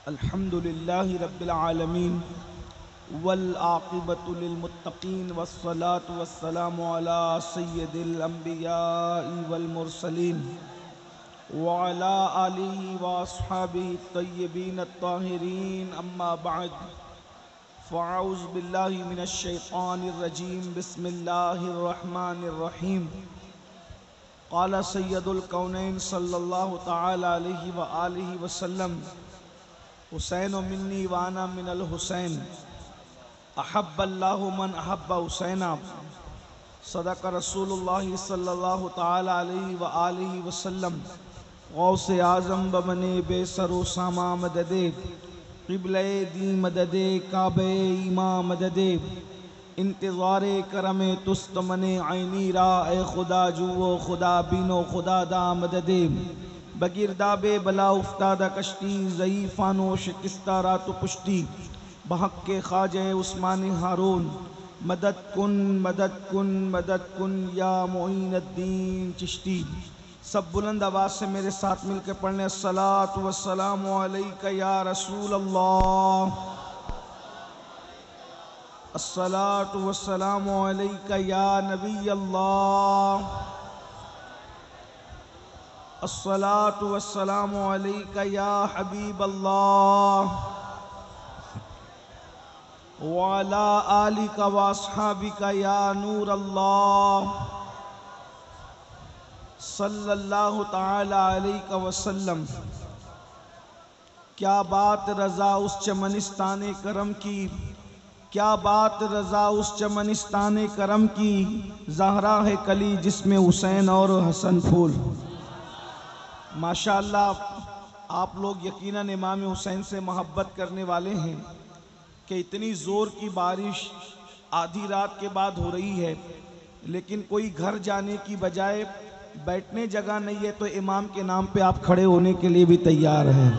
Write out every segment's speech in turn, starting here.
الحمد لله رب العالمين والعاقبة للمتقين والصلاة والسلام على سيد الأنبياء والمرسلين وعلى آله وأصحابه الطيبين الطاهرين أما بعد فأعوذ بالله من الشيطان الرجيم بسم الله الرحمن الرحيم قال سيد الكونين صلى الله تعالى عليه وآله وسلم حسین منی وانا من الحسین احب اللہ من احب حسینہ صدق رسول اللہ صلی اللہ تعالی علیہ وآلہ وسلم غوث اعظم بمنے بے سر و ساما مددے قبلہ دی مددے کعبہ ایماں مددے انتظار کرم تست منے عینی را اے خدا جو خدا بینو خدا دا مددے بگرداب بلا افتادہ کشتی ضعیفانو شکستہ رات و پشتی بحق کے خواجہ عثمان ہارون مدد کن مدد کن مدد کن یا معین الدین چشتی. سب بلند آواز سے میرے ساتھ مل کے پڑھنے الصلاۃ والسلام علیک یا رسول اللہ، الصلاۃ والسلام علیک یا نبی اللہ، الصلاۃ والسلام علیک یا حبیب اللہ وعلی آلک واصحابک یا نور اللہ صلی اللہ تعالی علیہ وسلم. کیا بات رضا اس چمنستان کرم کی، کیا بات رضا اس چمنستان کرم کی، زہرا ہے کلی جس میں حسین اور حسن پھول. ماشاءاللہ آپ لوگ یقیناً امام حسین سے محبت کرنے والے ہیں کہ اتنی زور کی بارش آدھی رات کے بعد ہو رہی ہے، لیکن کوئی گھر جانے کی بجائے بیٹھنے جگہ نہیں ہے تو امام کے نام پہ آپ کھڑے ہونے کے لیے بھی تیار ہیں.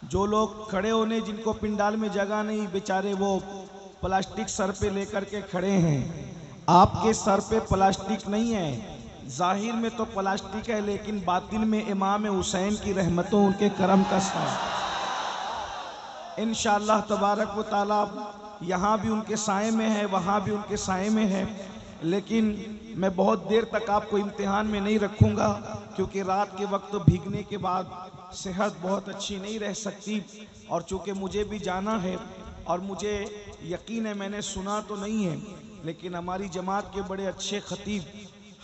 جو لوگ کھڑے ہونے جن کو پنڈال میں جگہ نہیں، بیچارے وہ پلاسٹک سر پہ لے کر کے کھڑے ہیں. آپ کے سر پہ پلاسٹک نہیں ہے، ظاہر میں تو پلاسٹک ہے لیکن باطن میں امام حسین کی رحمتوں ان کے کرم کا سایہ. انشاءاللہ تبارک و تعالی یہاں بھی ان کے سائے میں ہے، وہاں بھی ان کے سائے میں ہے. لیکن میں بہت دیر تک آپ کو امتحان میں نہیں رکھوں گا کیونکہ رات کے وقت بھیگنے کے بعد صحت بہت اچھی نہیں رہ سکتی، اور چونکہ مجھے بھی جانا ہے اور مجھے یقین ہے، میں نے سنا تو نہیں ہے لیکن ہماری جماعت کے بڑے اچھے خطیب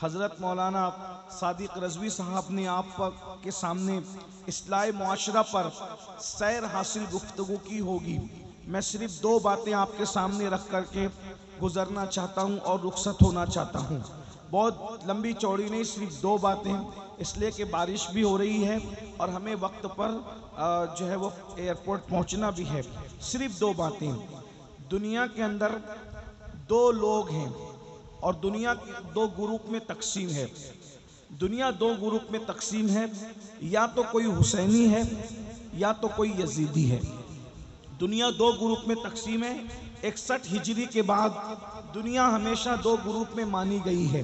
حضرت مولانا صادق رضوی صاحب نے آپ کے سامنے اصلاح معاشرہ پر سیر حاصل گفتگو کی ہوگی. میں صرف دو باتیں آپ کے سامنے رکھ کر کے گزرنا چاہتا ہوں اور رخصت ہونا چاہتا ہوں. بہت لمبی چوڑی نہیں، صرف دو باتیں، اس لیے کہ بارش بھی ہو رہی ہے اور ہمیں وقت پر جو ہے وہ ایئرپورٹ پہنچنا بھی ہے. صرف دو باتیں. دنیا کے اندر دو لوگ ہیں اور دنیا دو گروپ میں تقسیم ہے. دنیا دو گروپ میں تقسیم ہے، یا تو کوئی حسینی ہے یا تو کوئی یزیدی ہے. دنیا دو گروپ میں تقسیم ہے. 61 ہجری کے بعد دنیا ہمیشہ دو گروپ میں مانی گئی ہے،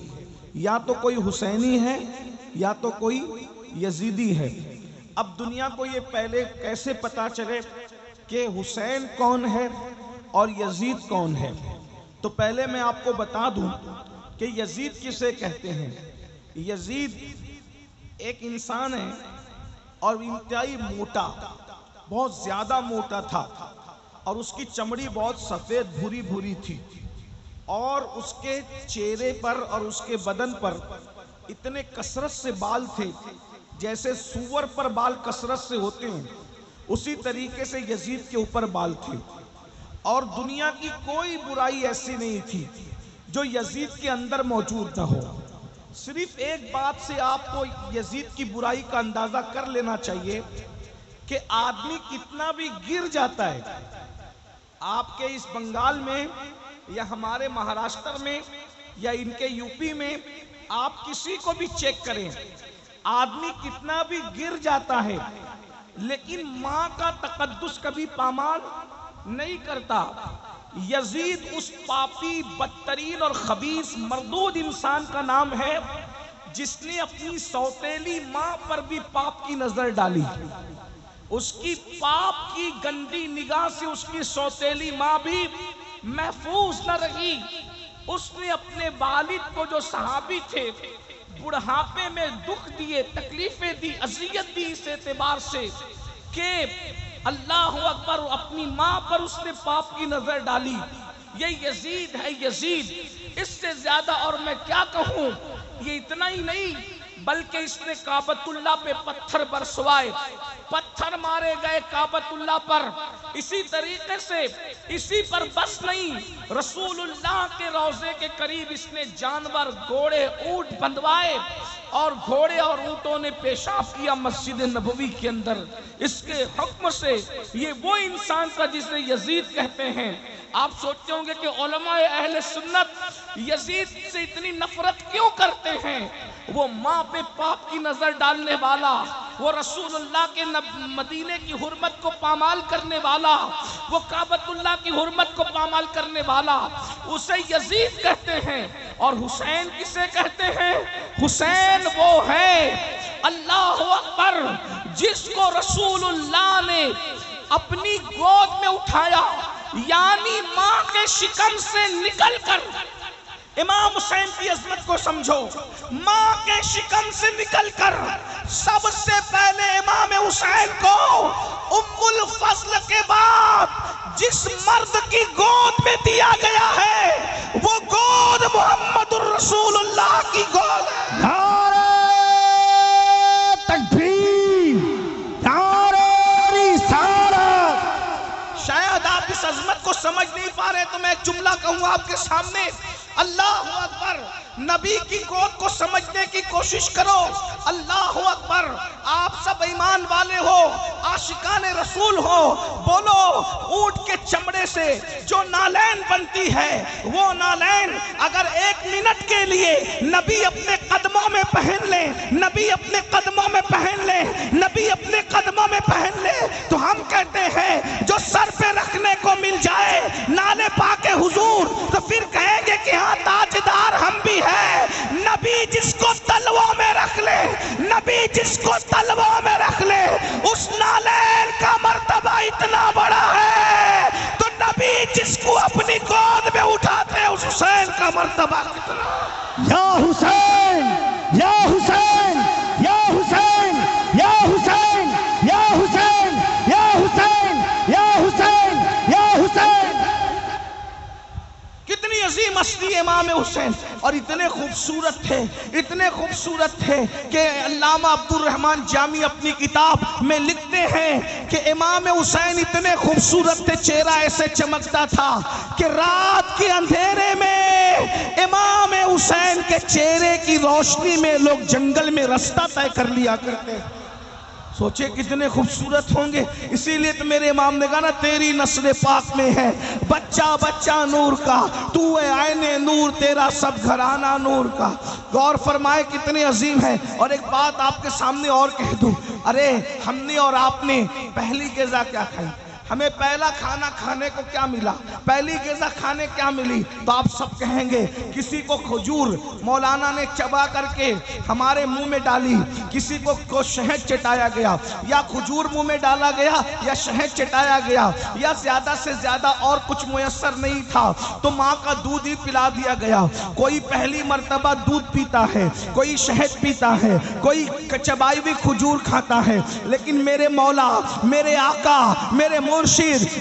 یا تو کوئی حسینی ہے یا تو کوئی یزیدی ہے. اب دنیا کو یہ پہلے کیسے پتا چلے کہ حسین کون ہے اور یزید کون ہے؟ تو پہلے میں آپ کو بتا دوں کہ یزید کسے کہتے ہیں. یزید ایک انسان ہے اور انتہائی موٹا، بہت زیادہ موٹا تھا، اور اس کی چمڑی بہت سفید بھوری بھوری تھی، اور اس کے چہرے پر اور اس کے بدن پر اتنے کثرت سے بال تھے جیسے سور پر بال کثرت سے ہوتے ہیں، اسی طریقے سے یزید کے اوپر بال تھے. اور دنیا کی کوئی برائی ایسی نہیں تھی جو یزید کے اندر موجود نہ ہو. صرف ایک بات سے آپ کو یزید کی برائی کا اندازہ کر لینا چاہیے کہ آدمی کتنا بھی گر جاتا ہے. آپ کے اس بنگال میں یا ہمارے مہاراشٹر میں یا ان کے یو پی میں آپ کسی کو بھی چیک کریں، آدمی کتنا بھی گر جاتا ہے لیکن ماں کا تقدس کبھی پامال نہیں کرتا. یزید اس پاپی بدترین اور خبیث مردود انسان کا نام ہے جس نے اپنی سوتیلی ماں پر بھی پاپ کی نظر ڈالی. اس کی باپ کی گندی نگاہ سے اس کی سوتیلی ماں بھی محفوظ نہ رہی. اس نے اپنے والد کو جو صحابی تھے بڑھاپے میں دکھ دیے، تکلیفیں دی، اذیت دی اس اعتبار سے کہ اللہ اکبر، اپنی ماں پر اس نے پاپ کی نظر ڈالی. یہ یزید ہے، یزید. اس سے زیادہ اور میں کیا کہوں. یہ اتنا ہی نہیں بلکہ اس نے کعبۃ اللہ پہ پتھر برسوائے، پتھر مارے گئے کعبۃ اللہ پر. اسی طریقے سے اسی پر بس نہیں، رسول اللہ کے روضے کے قریب اس نے جانور، گھوڑے، اونٹ بندھوائے اور گھوڑے اور اونٹوں نے پیشاب کیا مسجد نبوی کے اندر. اس کے حکم سے یہ وہ انسان تھا جسے یزید کہتے ہیں. آپ سوچتے ہوں گے کہ علماء اہل سنت یزید سے اتنی نفرت کیوں کرتے ہیں. وہ ماں پہ پاپ کی نظر ڈالنے والا، وہ رسول اللہ کے مدینے کی حرمت کو پامال کرنے والا، وہ کعبۃ اللہ کی حرمت کو پامال کرنے والا، اسے یزید کہتے ہیں. اور حسین کسے کہتے ہیں؟ حسین وہ ہے، اللہ اکبر، جس کو رسول اللہ نے اپنی گود میں اٹھایا، یعنی ماں کے شکم سے نکل کر. امام حسین کی عظمت کو سمجھو. ماں کے شکم سے نکل کر سب سے پہلے امام حسین کو ام الفضل کے بعد جس مرد کی گود میں دیا گیا ہے وہ گود محمد الرسول اللہ کی گود ہے. نعرہ تکبیر، نعرہ رسالت. شاید آپ اس عظمت کو سمجھ نہیں پا رہے تو میں ایک جملہ کہوں آپ کے سامنے. اللہ اکبر. نبی کی گود کو سمجھنے کی کوشش کرو. اللہ اکبر. آپ سب ایمان والے ہو، عاشقان رسول ہو. بولو، اونٹ کے چمڑے سے جو نالین بنتی ہے وہ نالین اگر 1 منٹ کے لیے نبی اپنے قدموں میں پہن لے، نبی اپنے قدموں میں پہن لے، نبی اپنے قدموں میں پہن لے تو ہم کہتے ہیں جو سر پہ رکھنے کو مل جائے نالے پاک حضور تو پھر کہیں گے کہ ہاں تاجدار ہم بھی ہیں. نبی جس کو تلووں میں رکھ لے، نبی جس کو تلووں میں رکھ لے، اس نالین کا مرتبہ اتنا بڑا ہے تو نبی جس کو اپنی گود میں اٹھاتے ہیں اس حسین کا مرتبہ کتنا. یا حسین، یا حسین، یا حسین، یا حسین، یا حسین، یا حسین، یا حسین، یا حسین. کتنی عظیم ہستی امام حسین، اور اتنے خوبصورت تھے، اتنے خوبصورت تھے کہ علامہ عبد الرحمن جامی اپنی کتاب میں لکھتے ہیں کہ امام حسین اتنے خوبصورت تھے، چہرہ ایسے چمکتا تھا کہ رات کے اندھیرے میں امام حسین کے چہرے کی روشنی میں لوگ جنگل میں رستہ طے کر لیا کرتے. سوچے کتنے خوبصورت ہوں گے. اسی لیے تو میرے امام نے کہا نا تیری نسل پاک میں ہے بچہ بچہ نور کا، تو ہے عین نور، تیرا سب گھرانہ نور کا. غور فرمائے کتنے عظیم ہے. اور ایک بات آپ کے سامنے اور کہہ دوں، ارے ہم نے اور آپ نے پہلی غذا کیا کھائی؟ ہمیں پہلا کھانا کھانے کو کیا ملا؟ پہلی غذا کھانے کیا ملی؟ تو آپ سب کہیں گے کسی کو کھجور مولانا نے چبا کر کے ہمارے منہ میں ڈالی، کسی کو شہد چٹایا گیا، یا کھجور منہ میں ڈالا گیا یا شہد چٹایا گیا، یا زیادہ سے زیادہ اور کچھ میسر نہیں تھا تو ماں کا دودھ ہی پلا دیا گیا. کوئی پہلی مرتبہ دودھ پیتا ہے، کوئی شہد پیتا ہے، کوئی چبائی ہوئی کھجور کھاتا ہے. لیکن میرے مولا، میرے آقا، میرے مرشد،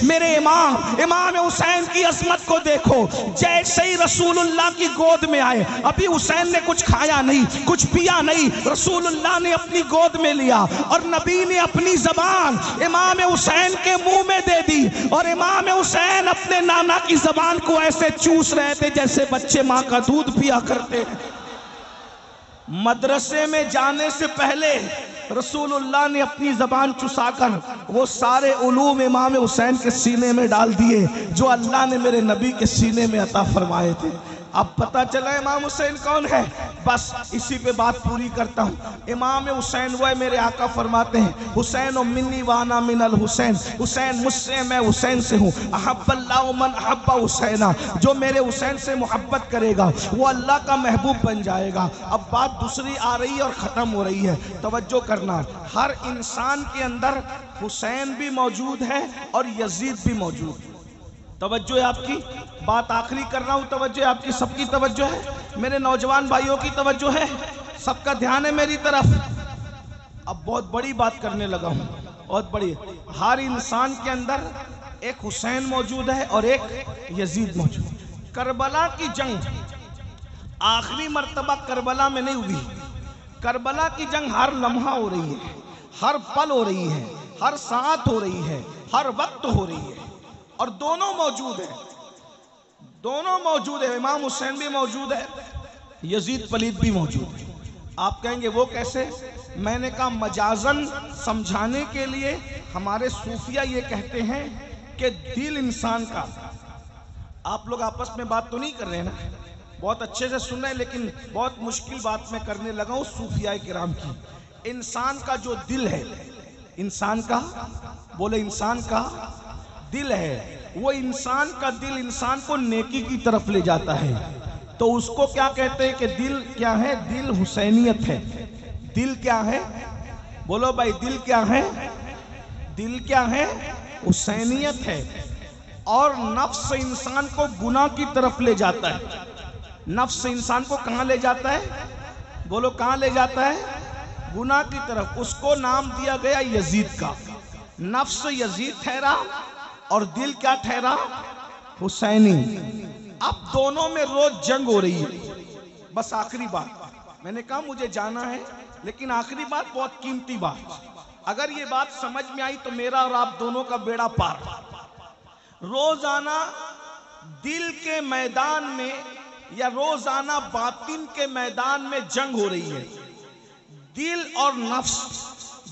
میرے امام حسین کی عظمت کو دیکھو. جیسے ہی رسول اللہ کی گود میں آئے، ابھی حسین نے کچھ کھایا نہیں، کچھ پیا نہیں، رسول اللہ نے اپنی گود میں لیا اور نبی نے اپنی زبان امام حسین کے منہ میں دے دی، اور امام حسین اپنے نانا کی زبان کو ایسے چوس رہے تھے جیسے بچے ماں کا دودھ پیا کرتے. مدرسے میں جانے سے پہلے رسول اللہ نے اپنی زبان چسا کر وہ سارے علوم امام حسین کے سینے میں ڈال دیے جو اللہ نے میرے نبی کے سینے میں عطا فرمائے تھے. اب پتہ چلا امام حسین کون ہے؟ بس اسی پہ بات پوری کرتا ہوں۔ امام حسین وہ ہے، میرے آقا فرماتے ہیں حسین و منی وانا من الحسین، حسین مجھ سے میں حسین سے ہوں۔ احب اللہ من احب حسینہ، جو میرے حسین سے محبت کرے گا وہ اللہ کا محبوب بن جائے گا۔ اب بات دوسری آ رہی ہے اور ختم ہو رہی ہے، توجہ کرنا۔ ہر انسان کے اندر حسین بھی موجود ہے اور یزید بھی موجود ہے۔ توجہ ہے آپ کی؟ بات آخری کر رہا ہوں، توجہ ہے آپ کی؟ سب کی توجہ ہے؟ میرے نوجوان بھائیوں کی توجہ ہے؟ سب کا دھیان ہے میری طرف؟ اب بہت بڑی بات کرنے لگا ہوں، بہت بڑی۔ ہر انسان کے اندر ایک حسین موجود ہے اور ایک یزید موجود ہے۔ کربلا کی جنگ آخری مرتبہ کربلا میں نہیں ہوئی، کربلا کی جنگ ہر لمحہ ہو رہی ہے، ہر پل ہو رہی ہے، ہر ساعت ہو رہی ہے، ہر وقت ہو رہی ہے، اور دونوں موجود ہیں، دونوں موجود ہیں۔ امام حسین بھی موجود ہے، یزید پلید بھی موجود ہے۔ آپ کہیں گے وہ کیسے؟ میں نے کہا مجازن سمجھانے کے لیے ہمارے صوفیہ یہ کہتے ہیں کہ دل انسان کا، آپ لوگ آپس میں بات تو نہیں کر رہے ہیں نا، بہت اچھے سے سن رہے ہیں، لیکن بہت مشکل بات میں کرنے لگا ہوں صوفیاء کرام کی۔ انسان کا جو دل ہے، انسان کا، بولے انسان کا دل ہے، وہ انسان کا دل انسان کو نیکی کی طرف لے جاتا ہے۔ تو اس کو کیا کہتے ہیں کہ دل کیا ہے؟ دل حسینیت ہے۔ دل کیا ہے؟ بولو بھائی، دل کیا ہے؟ دل کیا ہے؟ حسینیت ہے۔ اور نفس انسان کو گناہ کی طرف لے جاتا ہے۔ نفس انسان کو کہاں لے جاتا ہے؟ بولو کہاں لے جاتا ہے؟ گناہ کی طرف۔ اس کو نام دیا گیا یزید کا۔ نفس یزید ٹھہرا اور دل کیا ٹھہرا؟ حسینی۔ اب دونوں میں روز جنگ ہو رہی ہے۔ بس آخری بات، میں نے کہا مجھے جانا ہے، لیکن آخری بات بہت قیمتی بات، اگر یہ بات سمجھ میں آئی تو میرا اور آپ دونوں کا بیڑا پار۔ روزانہ دل کے میدان میں یا روزانہ باطن کے میدان میں جنگ ہو رہی ہے۔ دل اور نفس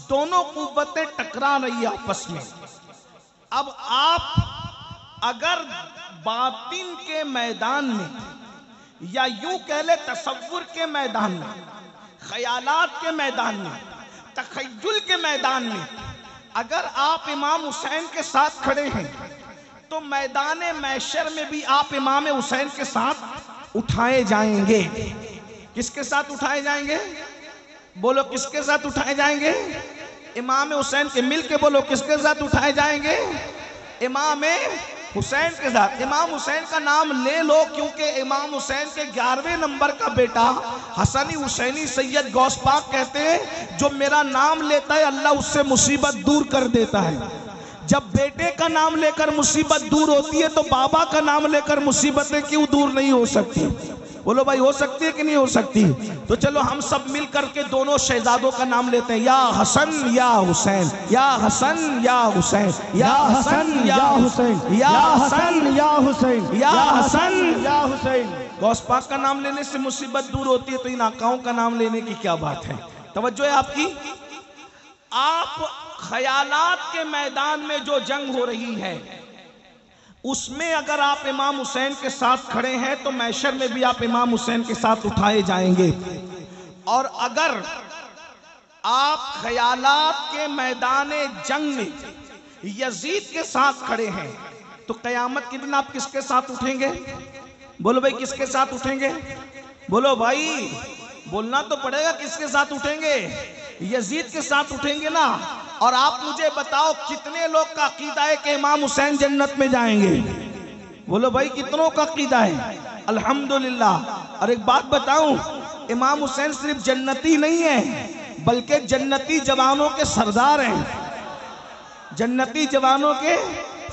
دونوں قوتیں ٹکرا رہی ہیں آپس میں۔ اب آپ اگر باطن کے میدان میں یا یوں کہہ لے تصور کے میدان میں، خیالات کے میدان میں، تخیل کے میدان میں اگر آپ امام حسین کے ساتھ کھڑے ہیں تو میدان محشر میں بھی آپ امام حسین کے ساتھ اٹھائے جائیں گے۔ کس کے ساتھ اٹھائے جائیں گے؟ بولو کس کے ساتھ اٹھائے جائیں گے؟ امام حسین کے، مل کے بولو کس کے ساتھ اٹھائے جائیں گے؟ امام حسین کے ساتھ۔ امام حسین کا نام لے لو، کیونکہ امام حسین کے 11ویں نمبر کا بیٹا حسنی حسینی سید غوث پاک کہتے ہیں جو میرا نام لیتا ہے اللہ اس سے مصیبت دور کر دیتا ہے۔ جب بیٹے کا نام لے کر مصیبت دور ہوتی ہے تو بابا کا نام لے کر مصیبتیں کیوں دور نہیں ہو سکتی؟ بولو بھائی، ہو سکتی ہے کہ نہیں ہو سکتی؟ تو چلو ہم سب مل کر کے دونوں شہزادوں کا نام لیتے ہیں، یا حسن یا حسین، یا حسن یا حسین، یا حسن یا حسین، یا حسن یا حسین، یا حسن یا حسین۔ غوث پاک کا نام لینے سے مصیبت دور ہوتی ہے تو ان آقاؤں کا نام لینے کی کیا بات ہے؟ توجہ ہے آپ کی؟ آپ خیالات کے میدان میں جو جنگ ہو رہی ہے اس میں اگر آپ امام حسین کے ساتھ کھڑے ہیں تو محشر میں بھی آپ امام حسین کے ساتھ اٹھائے جائیں گے۔ اور اگر آپ خیالات کے میدان جنگ میں یزید کے ساتھ کھڑے ہیں تو قیامت کے دن آپ کس کے ساتھ اٹھیں گے؟ بولو بھائی کس کے ساتھ اٹھیں گے؟ بولو بھائی، بولنا تو پڑے گا، کس کے ساتھ اٹھیں گے؟ یزید کے ساتھ اٹھیں گے نا۔ اور آپ مجھے بتاؤ کتنے لوگ کا عقیدہ ہے کہ امام حسین جنت میں جائیں گے؟ بولو بھائی کتنوں کا عقیدہ ہے؟ الحمدللہ۔ اور ایک بات بتاؤں، امام حسین صرف جنتی نہیں ہے بلکہ جنتی جوانوں کے سردار ہیں، جنتی جوانوں کے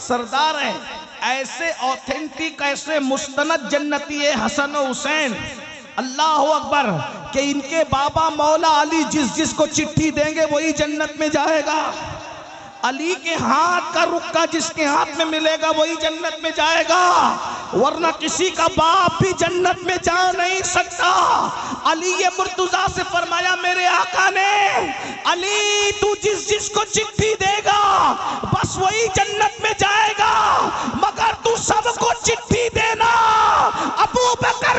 سردار ہیں۔ ایسے اوتھینٹک، ایسے مستند جنتی ہے حسن و حسین، اللہ اکبر، کہ ان کے بابا مولا علی جس کو چٹھی دیں گے وہی جنت میں جائے گا۔ علی کے ہاتھ کا رکا جس کے ہاتھ میں ملے گا وہی جنت میں جائے گا، ورنہ کسی کا باپ بھی جنت میں جا نہیں سکتا۔ علی مرتضیٰ سے فرمایا میرے آقا نے، علی تو جس کو چٹھی دے گا بس وہی جنت میں جائے گا، مگر تو سب کو چٹھی دینا، ابو بکر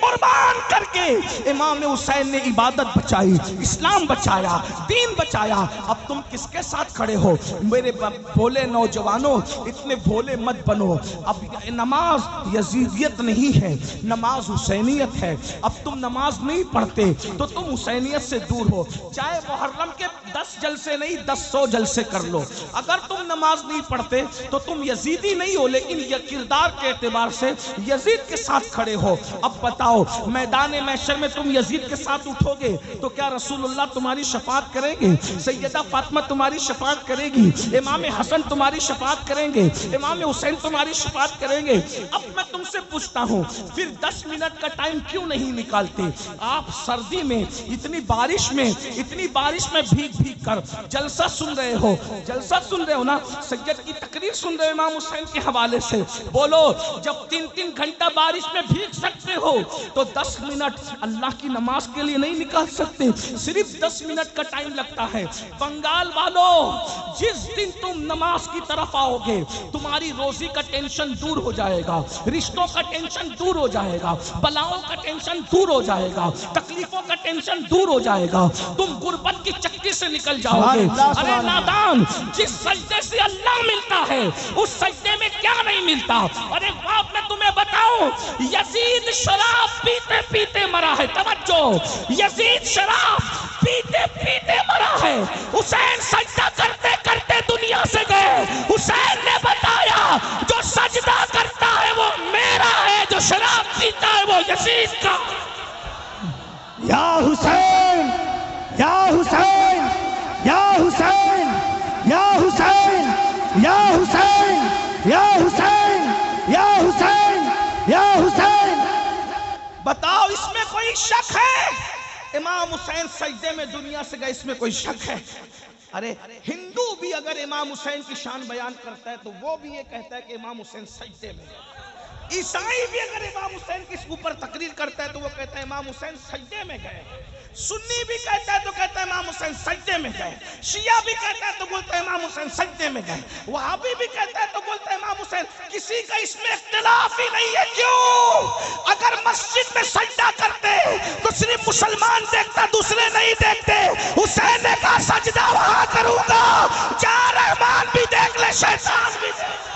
قربان کر کے امام حسین نے عبادت بچائی، اسلام بچایا، دین بچایا۔ اب تم کس کے ساتھ کھڑے ہو؟ میرے بھولے نوجوانوں، اتنے بھولے مت بنو۔ اب نماز یزیدیت نہیں ہے، نماز حسینیت ہے۔ اب تم نماز نہیں پڑھتے تو تم حسینیت سے دور ہو، چاہے محرم کے 10 جلسے نہیں 100 جلسے کر لو۔ اگر تم نماز نہیں پڑھتے تو تم یزیدی نہیں ہو، لیکن یہ کردار کے اعتبار سے یزید کے ساتھ کھڑے ہو۔ اب بتاؤ، میدان محشر میں تم یزید کے ساتھ اٹھو گے تو کیا رسول اللہ تمہاری شفاعت کریں گے؟ سیدہ فاطمہ تمہاری شفاعت کرے گی؟ امام حسن تمہاری شفاعت کریں گے؟ امام حسین تمہاری شفاعت کریں گے؟ اب میں تم سے پوچھتا ہوں، پھر 10 منٹ کا ٹائم کیوں نہیں نکالتے؟ آپ سردی میں اتنی بارش میں بھیگ بھیگ کر جلسہ سن رہے ہو، جلسہ سن رہے ہو نا، سید کی تقریر سن رہے ہو امام حسین کے حوالے سے۔ بولو، جب 3 گھنٹہ بارش میں بھیگ سکتے ہو تو 10 منٹ اللہ کی نماز کے لیے نہیں نکال سکتے؟ صرف 10 منٹ کا ٹائم لگتا ہے۔ بنگال والوں، جس دن تم نماز کی طرف آؤ گے تمہاری روزی کا ٹینشن دور ہو جائے گا، رشتوں کا ٹینشن دور ہو جائے گا، بلاؤں کا ٹینشن دور ہو جائے گا، تکلیفوں کا ٹینشن دور ہو جائے گا، تم غربت کی چکی سے نکل جاؤ گے۔ ارے نادان، جس سجدے سے اللہ ملتا ہے اس سجدے میں کیا نہیں ملتا؟ اور ایک بات میں تمہیں بتاؤں، یزید شراب پیتے پیتے مرا ہے، توجہ، یزید شراب پیتے پیتے مرا ہے۔ حسین سجدہ کرتے کرتے دنیا سے گئے، حسین نے بتایا جو سجدہ کرتا ہے وہ میرا ہے، جو شراب پیتا ہے وہ یزید کا۔ یا حسین، یا حسین، یا حسین، یا حسین، یا حسین، یا حسین، یا حسین، یا حسین۔ بتاؤ، اس میں کوئی شک ہے؟ امام حسین سجدے میں دنیا سے گئے، اس میں کوئی شک ہے؟ ارے ہندو بھی اگر امام حسین کی شان بیان کرتا ہے تو وہ بھی یہ کہتا ہے کہ امام حسین سجدے میں گئے۔ عیسائی بھی اگر امام حسین کے اوپر تقریر کرتا ہے تو وہ کہتا ہے امام حسین سجدے میں گئے۔ سنی بھی کہتا ہے تو کہتا ہے امام حسین سجدے میں گئے۔ شیعہ بھی کہتا ہے تو بولتا ہے امام حسین سجدے میں گئے۔ وہابی بھی کہتا ہے تو بولتا ہے امام حسین۔ کسی کا اس میں اختلاف ہی نہیں ہے۔ کیوں؟ اگر مسجد میں سجدہ کرتے تو صرف مسلمان دیکھتا، دوسرے نہیں دیکھتے۔ حسین نے کہا سجدہ وہاں کروں گا جہاں رحمان بھی دیکھ لے، شیطان بھی دیکھ لے۔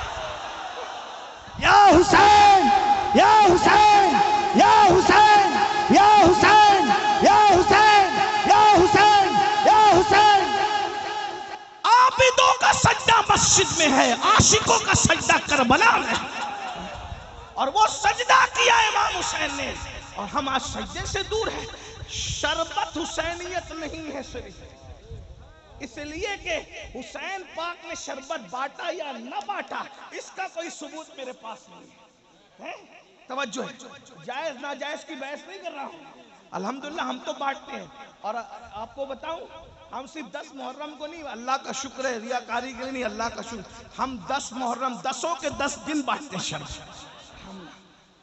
یا حسین، یا حسین، یا حسین، یا حسین، یا حسین، یا حسین، یا حسین۔ عابدوں کا سجدہ مسجد میں ہے، عاشقوں کا سجدہ کربلا میں ہے، اور وہ سجدہ کیا امام حسین نے، اور ہم آج سجدے سے دور ہیں۔ شربت حسینیت نہیں ہے صرف اس لیے کہ حسین پاک نے شربت بانٹا یا نہ بانٹا، اس کا کوئی ثبوت میرے پاس نہیں ہے۔ توجہ ہے، جائز ناجائز کی بحث نہیں کر رہا ہوں، الحمدللہ ہم تو بانٹتے ہیں۔ اور آپ کو بتاؤں، ہم صرف 10 محرم کو نہیں، اللہ کا شکر ہے، ریاکاری کے لیے نہیں، اللہ کا شکر، ہم 10 محرم 10 کے 10 دن بانٹتے ہیں شربت۔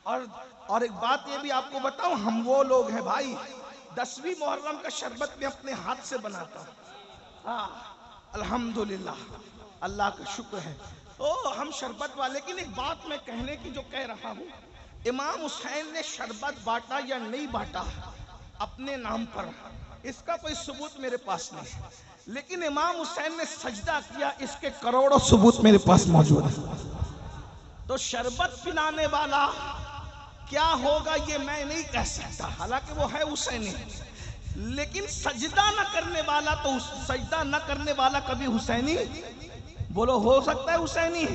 اور ایک بات یہ بھی آپ کو بتاؤں، ہم وہ لوگ ہیں بھائی، 10ویں محرم کا شربت میں اپنے ہاتھ سے بناتا ہوں۔ الحمدللہ، اللہ کا شکر ہے، ہم شربت والے۔ لیکن ایک بات میں کہنے کی جو کہہ رہا ہوں، امام حسین نے شربت بانٹا یا نہیں بانٹا اپنے نام پر، اس کا کوئی ثبوت میرے پاس نہیں، لیکن امام حسین نے سجدہ کیا، اس کے کروڑوں ثبوت میرے پاس موجود ہے۔ تو شربت پلانے والا کیا ہوگا یہ میں نہیں کہہ سکتا، حالانکہ وہ ہے حسینی، لیکن سجدہ نہ کرنے والا، تو سجدہ نہ کرنے والا کبھی حسینی؟ بولو، ہو سکتا ہے حسینی؟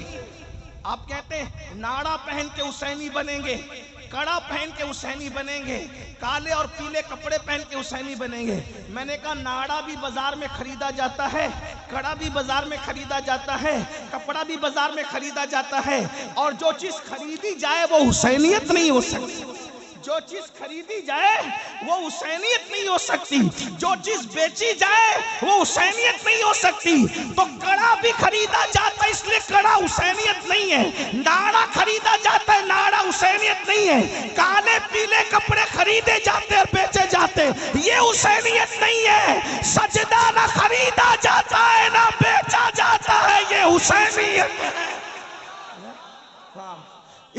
آپ کہتے ہیں ناڑا پہن کے حسینی بنیں گے، کڑا پہن کے حسینی بنیں گے، کالے اور پیلے کپڑے پہن کے حسینی بنیں گے۔ میں نے کہا ناڑا بھی بازار میں خریدا جاتا ہے، کڑا بھی بازار میں خریدا جاتا ہے، کپڑا بھی بازار میں خریدا جاتا ہے، اور جو چیز خریدی جائے وہ حسینیت نہیں ہو سکتی۔ جو چیز خریدی جائے وہ حسینیت نہیں ہو سکتی، جو چیز بیچی جائے وہ حسینیت نہیں ہو سکتی۔ تو کڑا بھی خریدا جاتا ہے، اس لیے کڑا حسینیت نہیں ہے۔ ناڑا خریدا جاتا ہے، ناڑا حسینیت نہیں ہے۔ کالے پیلے کپڑے خریدے جاتے اور بیچے جاتے، یہ حسینیت نہیں ہے۔ سجدہ نہ خریدا جاتا ہے نہ بیچا جاتا ہے، یہ حسینیت ہے۔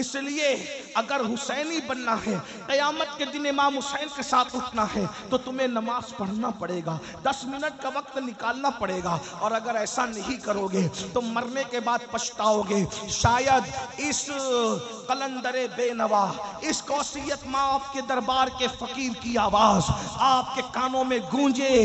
اس لیے اگر حسینی بننا ہے، قیامت کے دن امام حسین کے ساتھ اٹھنا ہے تو تمہیں نماز پڑھنا پڑے گا، 10 منٹ کا وقت نکالنا پڑے گا، اور اگر ایسا نہیں کرو گے تو مرنے کے بعد پچھتاؤ گے۔ شاید اس قلندر بے نوا، اس قوسیت مآب کے دربار کے فقیر کی آواز آپ کے کانوں میں گونجے،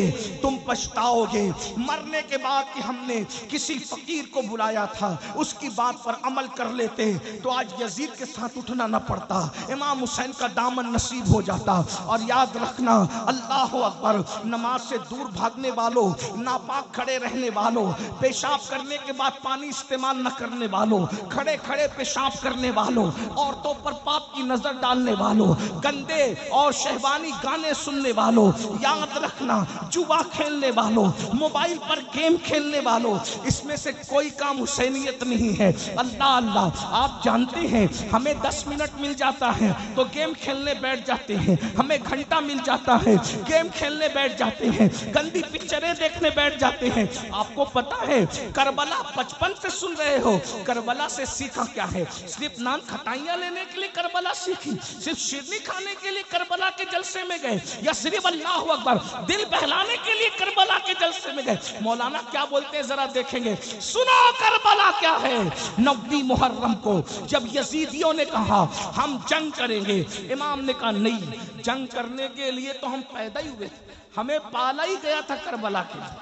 تم پچھتاؤ گے۔ مرنے کے بعد کہ ہم نے کسی فقیر کو بلایا تھا، اس کی بات پر عمل کر لیتے تو آج یزید کے ساتھ اٹھنا نہ پڑتا، امام حسین کا دامن نصیب ہو جاتا۔ اور یاد رکھنا، اللہ اکبر، نماز سے دور بھاگنے والوں، ناپاک کھڑے رہنے والوں، پیشاب کرنے کے بعد پانی استعمال نہ کرنے والوں، کھڑے کھڑے پیشاب کرنے والوں، عورتوں پر پاپ کی نظر ڈالنے والوں، گندے اور شہوانی گانے سننے والوں، یاد رکھنا، جوا کھیلنے والوں، موبائل پر گیم کھیلنے والوں، اس میں سے کوئی کام حسینیت نہیں ہے۔ اللہ اللہ، آپ جانتے ہیں ہمیں 10 منٹ مل جاتا ہے تو گیم کھیلنے بیٹھ جاتے ہیں، ہمیں گھنٹہ مل جاتا ہے گیم کھیلنے بیٹھ جاتے ہیں، گندی پکچریں دیکھنے بیٹھ جاتے ہیں۔ آپ کو پتا ہے کربلا 55 سے سن رہے ہو، کربلا سے سیکھا کیا ہے؟ صرف نان کھٹائیاں لینے کے لیے کربلا سیکھی؟ صرف شیرنی کھانے کے لیے کربلا کے جلسے میں گئے؟ یا صرف اللہ اکبر دل بہلانے کے لیے کربلا کے جلسے میں گئے؟ مولانا کیا بولتے ہیں ذرا دیکھیں گے، سنو کربلا کیا ہے۔ 9 محرم کو جب یزیدیوں نے کہا ہم جنگ کریں گے، امام نے کہا نہیں، جنگ کرنے کے لیے تو ہم پیدا ہی ہوئے تھے، ہمیں پالا ہی گیا تھا کربلا کے لیے،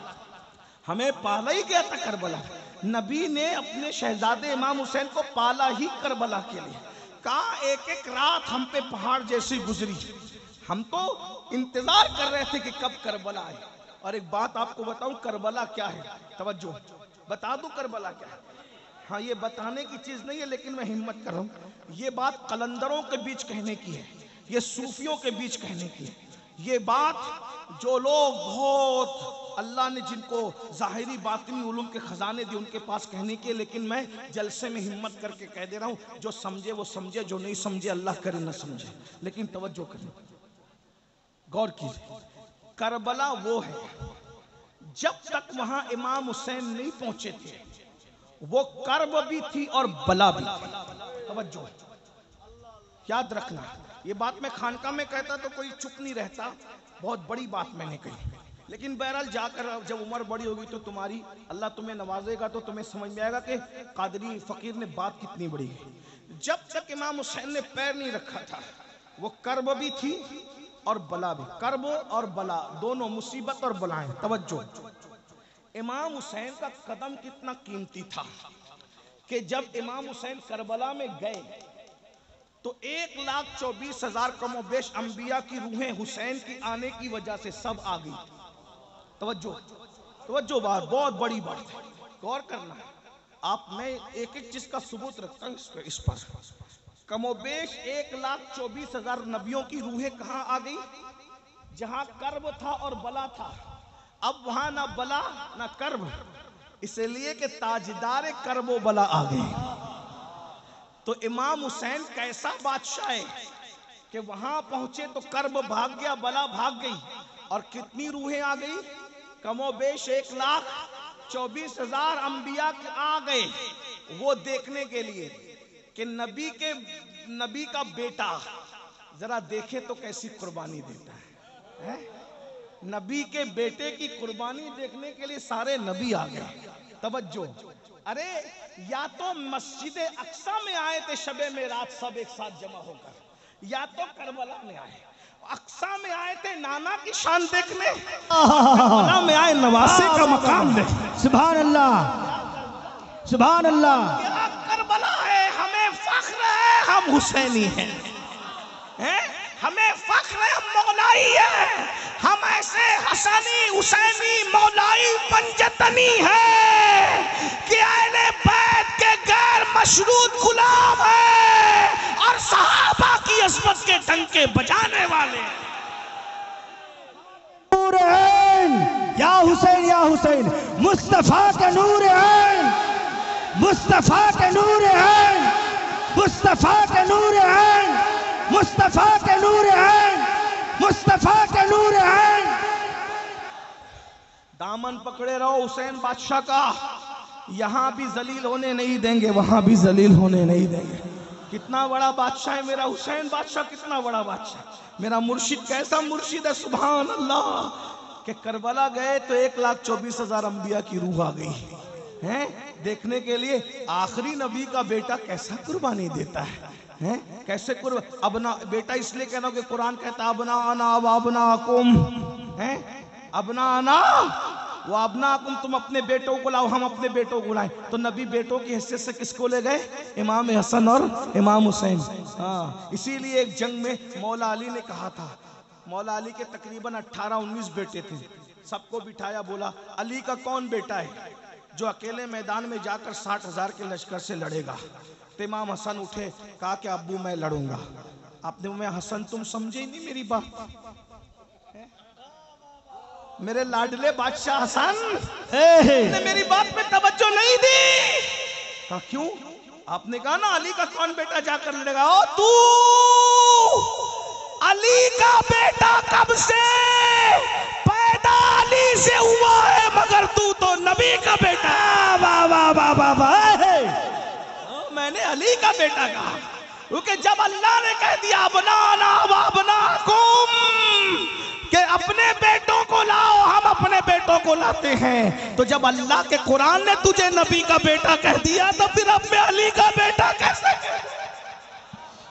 ہمیں پالا ہی گیا تھا کربلا۔ نبی نے اپنے شہزادے امام حسین کو پالا ہی کربلا کے لیے، کہا ایک ایک رات ہم پہ پہاڑ جیسی گزری، ہم تو انتظار کر رہے تھے کہ کب کربلا آئے۔ اور ایک بات آپ کو بتاؤں، کربلا کیا ہے؟ توجہ، بتا دوں کربلا کیا ہے؟ ہاں یہ بتانے کی چیز نہیں ہے لیکن میں ہمت کر رہا ہوں، یہ بات قلندروں کے بیچ کہنے کی ہے، یہ صوفیوں کے بیچ کہنے کی ہے، یہ بات جو لوگ بہت اللہ نے جن کو ظاہری باطنی علوم کے خزانے دی ان کے پاس کہنے کی ہے، لیکن میں جلسے میں ہمت کر کے کہہ دے رہا ہوں، جو سمجھے وہ سمجھے، جو نہیں سمجھے اللہ کرے نہ سمجھے، لیکن توجہ کریں، غور کیجئے۔ کربلا وہ ہے جب تک وہاں امام حسین نہیں پہنچے تھے وہ کرب بھی تھی اور بلا بھی تھی۔ توجہ، یاد رکھنا، یہ بات میں خانقاہ میں کہتا تو کوئی چپ نہیں رہتا، بہت بڑی بات میں نے کہی، لیکن بہرحال جا کر جب عمر بڑی ہوگی تو تمہاری اللہ تمہیں نوازے گا تو تمہیں سمجھ میں آئے گا کہ قادری فقیر نے بات کتنی بڑی ہے۔ جب تک امام حسین نے پیر نہیں رکھا تھا وہ کرب بھی تھی اور بلا بھی، کرب اور بلا دونوں مصیبت اور بلائیں۔ توجہ، امام حسین کا قدم کتنا قیمتی تھا کہ جب امام حسین کربلا میں گئے تو 1,24,000 کم و بیش انبیاء کی روحیں حسین کی آنے کی وجہ سے سب آ گئی۔ توجہ بات، بہت بڑی بات ہے، غور کرنا ہے آپ، میں ایک ایک چیز کا ثبوت رکھتا ہوں اس پر۔ کم و بیش 1,24,000 نبیوں کی روحیں کہاں آ گئی؟ جہاں کرب تھا اور بلا تھا، اب وہاں نہ بلا نہ کرب، اس لیے کہ تاجدار کرب و بلا آ گئے۔ تو امام حسین کیسا بادشاہ ہے کہ وہاں پہنچے تو کرب بھاگ گیا، بلا بھاگ گئی، اور کتنی روحیں آ گئی؟ کم و بیش 1,24,000 انبیاء آ گئے وہ دیکھنے کے لیے کہ نبی کا بیٹا ذرا دیکھے تو کیسی قربانی دیتا ہے۔ نبی کے بیٹے کی قربانی دیکھنے کے لیے سارے نبی آ گئے۔ توجہ، ارے یا تو مسجد اقصی میں آئے تھے شب معراج سب ایک ساتھ جمع ہو کر، یا تو کربلا میں آئے۔ اقصی میں آئے تھے نانا کی شان دیکھنے، کربلا میں آئے نواسے کا مقام دیکھنے۔ سبحان اللہ، سبحان اللہ۔ کیا کربلا ہے، ہمیں فخر ہے ہم حسینی ہیں، ہمیں فخر ہے ہم مولائی ہیں، ہم ایسے حسنی حسینی مولائی پنجتنی ہیں کہ اہل بیت کے غیر مشروط غلام ہیں اور صحابہ کی عظمت کے ڈنکے بجانے والے ہیں۔ نور عین یا حسین یا حسین، مصطفیٰ کے نور عین، مصطفیٰ کے نور عین، مصطفیٰ کے نور عین، مصطفیٰ کے نور عین، مصطفیٰ کے نور عین۔ دامن پکڑے رہو حسین بادشاہ کا، یہاں بھی ذلیل ہونے نہیں دیں گے، وہاں بھی ذلیل ہونے نہیں دیں گے۔ کتنا بڑا بادشاہ ہے میرا حسین بادشاہ، کتنا بڑا بادشاہ، میرا مرشد کیسا مرشد ہے، سبحان اللہ، کہ کربلا گئے تو 1,24,000 انبیاء کی روح آ گئی ہیں دیکھنے کے لیے آخری نبی کا بیٹا کیسا قربانی دیتا ہے، کیسے ابنا بیٹا اس لیے کہنا کہ قرآن کہتا ابنانا و ابناکم، ابنانا و ابناکم، تم اپنے بیٹوں کو لاؤ ہم اپنے بیٹوں کو لائیں، تو نبی بیٹوں کی حیثیت سے کس کو لے گئے؟ امام حسن اور امام حسین۔ اسی لیے ایک جنگ میں مولا علی نے کہا تھا، مولا علی کے تقریباً 18-19 بیٹے تھے، سب کو بٹھایا، بولا علی کا کون بیٹا ہے جو اکیلے میدان میں جا کر 60,000 کے لشکر سے لڑے گا؟ تو امام حسن اٹھے، کہا کہ ابو میں لڑوں گا۔ آپ نے میں حسن تم سمجھے نہیں میری بات، میرے لاڈلے بادشاہ حسن نے میری بات میں توجہ نہیں دی۔ کہا کیوں؟ آپ نے کہا نا علی کا کون بیٹا جا کر لڑے گا، او تو علی کا بیٹا کب سے پیدا علی سے ہوا ہے، مگر تو نبی کا بیٹا۔ واہ واہ واہ واہ واہ، میں نے علی کا بیٹا کہا کیونکہ جب اللہ نے کہہ دیا ابنانا و ابناکم کہ اپنے بیٹوں کو لاؤ ہم اپنے بیٹوں کو لاتے ہیں، تو جب اللہ کے قرآن نے تجھے نبی کا بیٹا کہہ دیا تو پھر اب میں علی کا بیٹا کیسے کہہ؟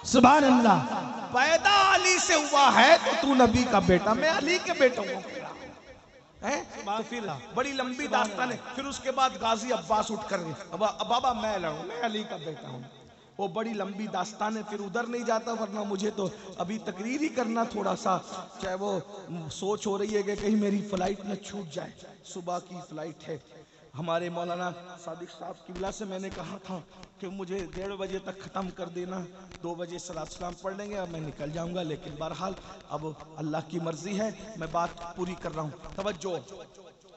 سبحان اللہ، پیدا علی سے ہوا ہے تو نبی کا بیٹا، میں علی کے بیٹوں کو کہہ رہا ہوں۔ پھر بڑی لمبی داستان ہے، پھر اس کے بعد غازی عباس اٹھ کر بابا میں لڑوں، میں علی کا بیٹا ہوں، وہ بڑی لمبی داستان ہے، پھر ادھر نہیں جاتا، ورنہ مجھے تو ابھی تقریر ہی کرنا تھوڑا سا، چاہے وہ سوچ ہو رہی ہے کہ کہیں میری فلائٹ نہ چھوٹ جائے، صبح کی فلائٹ ہے۔ ہمارے مولانا صادق صاحب قبلہ سے میں نے کہا تھا کہ مجھے 1:30 بجے تک ختم کر دینا، 2 بجے صلاۃ السلام پڑھ لیں گے اور میں نکل جاؤں گا، لیکن بہرحال اب اللہ کی مرضی ہے، میں بات پوری کر رہا ہوں۔ توجہ،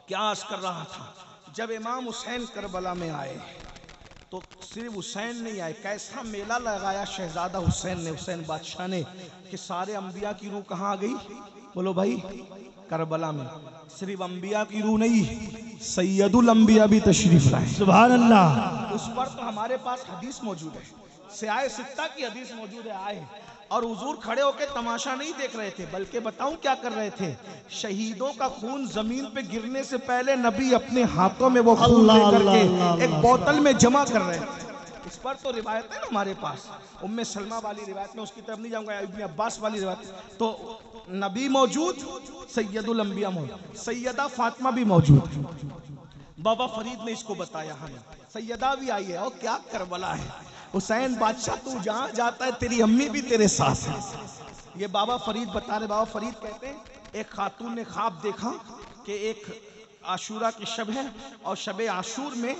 کیا عرض کر رہا تھا، جب امام حسین کربلا میں آئے تو صرف حسین نہیں آئے، کیسا میلہ لگایا شہزادہ حسین نے، حسین بادشاہ نے، کہ سارے انبیاء کی روح کہاں گئی؟ بولو بھائی، کربلا میں۔ صرف انبیاء کی روح نہیں، سید الانبیاء بھی تشریف لائے، سبحان اللہ۔ اس پر تو ہمارے پاس حدیث موجود ہے، سیاہ ستہ کی حدیث موجود ہے، آئے اور حضور کھڑے ہو کے تماشا نہیں دیکھ رہے تھے، بلکہ بتاؤں کیا کر رہے تھے؟ شہیدوں کا خون زمین پہ گرنے سے پہلے نبی اپنے ہاتھوں میں وہ خون لے کر کے ایک بوتل میں جمع کر رہے تھے۔ اس پر تو روایت ہے نا ہمارے پاس، ام سلمہ والی روایت میں، اس کی طرف نہیں جاؤں گا، ابن عباس والی روایت، تو نبی موجود، سید الانبیاء موجود، سیدہ فاطمہ بھی موجود، بابا فرید نے اس کو بتایا ہمیں، سیدہ بھی آئی ہے، اور کیا کربلا ہے، حسین بادشاہ تو جہاں جاتا ہے تیری امی بھی تیرے ساتھ ہے۔ یہ بابا فرید بتا رہے، بابا فرید کہتے ہیں ایک خاتون نے خواب دیکھا کہ ایک عاشورہ کی شب ہے اور شب عاشور میں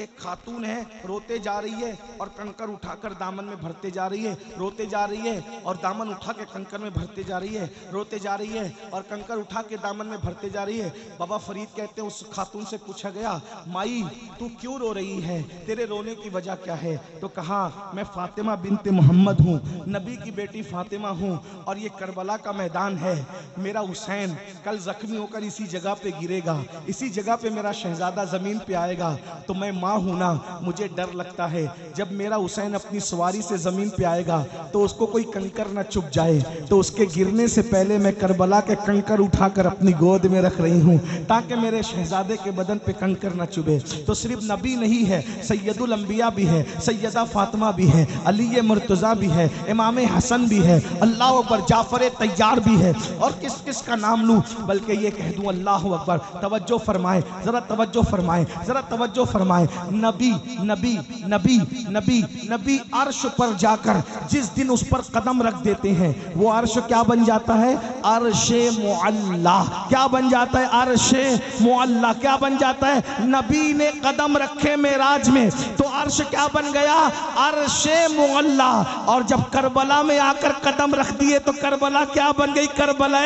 ایک خاتون ہے، روتے جا رہی ہے اور کنکر اٹھا کر دامن میں بھرتے جا رہی ہے، روتے جا رہی ہے اور دامن اٹھا کے کنکر میں بھرتے جا رہی ہے، روتے جا رہی ہے اور کنکر اٹھا کے دامن میں بھرتے جا رہی ہے۔ بابا فرید کہتے ہیں اس خاتون سے پوچھا گیا، مائی تو کیوں رو رہی ہے، تیرے رونے کی وجہ کیا ہے؟ تو کہا میں فاطمہ بنت محمد ہوں، نبی کی بیٹی فاطمہ ہوں، اور یہ کربلا کا میدان ہے، میرا حسین کل زخمی ہو کر اسی جگہ پہ گرے گا، اسی جگہ پہ میرا شہزادہ زمین پہ آئے گا، تو میں ماں ہوں نا، مجھے ڈر لگتا ہے جب میرا حسین اپنی سواری سے زمین پہ آئے گا تو اس کو کوئی کنکر نہ چپ جائے، تو اس کے گرنے سے پہلے میں کربلا کے کنکر اٹھا کر اپنی گود میں رکھ رہی ہوں تاکہ میرے شہزادے کے بدن پہ کنکر نہ چبھے۔ تو صرف نبی نہیں ہے، سید الانبیاء بھی ہے، سیدہ فاطمہ بھی ہے، علی مرتضیٰ بھی ہے، امام حسن بھی ہے، اللہ اکبر، جعفر طیار بھی ہے، اور کس کس کا نام لوں، بلکہ یہ کہہ دوں اللہ اکبر۔ توجہ فرمائیں، ذرا توجہ فرمائیں، ذرا توجہ فرمائیں، نبی نبی نبی نبی نبی عرش پر جا کر جس دن اس پر قدم رکھ دیتے ہیں وہ عرش کیا بن جاتا ہے؟ عرش معلی۔ کیا بن جاتا ہے؟ عرش معلی۔ کیا بن جاتا ہے؟ نبی نے قدم رکھے معراج میں تو عرش کیا بن گیا؟ عرش معلی۔ اور جب کربلا میں آ کر قدم رکھ دیے تو کربلا کیا بن گئی؟ کربلا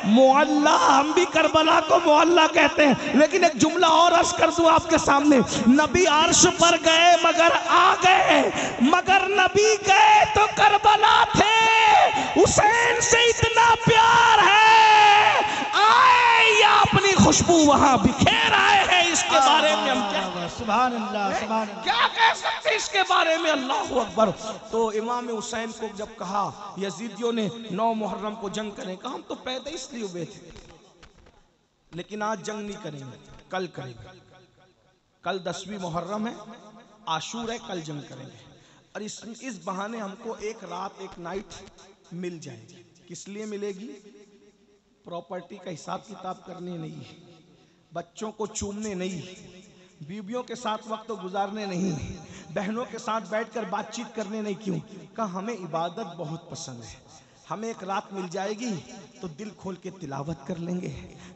معلی۔ ہم بھی کربلا کو معلی کہتے ہیں، لیکن ایک جملہ اور عرض کر دوں آپ کے سامنے، نبی عرش پر گئے مگر آ گئے، مگر نبی گئے تو کربلا تھے، حسین سے اتنا پیار ہے، آئے یا اپنی خوشبو وہاں بکھیر آئے ہیں، اس کے بارے میں ہم کیا سبحان اللہ سبحان اللہ. کیا کہہ سکتے اس کے بارے میں؟ اللہ اکبر. تو امام حسین کو جب کہا یزیدیوں نے 9 محرم کو جنگ کریں، کہا ہم تو پیدا اس لیے ہوئے تھے، لیکن آج جنگ نہیں کریں گے، کل کریں گے. کل 10ویں محرم ہے، عاشور ہے، کل جنگ کریں گے. اور اس بہانے ہم کو ایک رات ایک نائٹ مل جائے گی. کس لیے ملے گی؟ پراپرٹی کا حساب کتاب کرنے نہیں، بچوں کو چومنے نہیں، بیویوں کے ساتھ وقت گزارنے نہیں، بہنوں کے ساتھ بیٹھ کر بات چیت کرنے نہیں. کیوں؟ کہا ہمیں عبادت بہت پسند ہے. ہمیں ایک رات مل جائے گی تو دل کھول کے تلاوت کر لیں گے،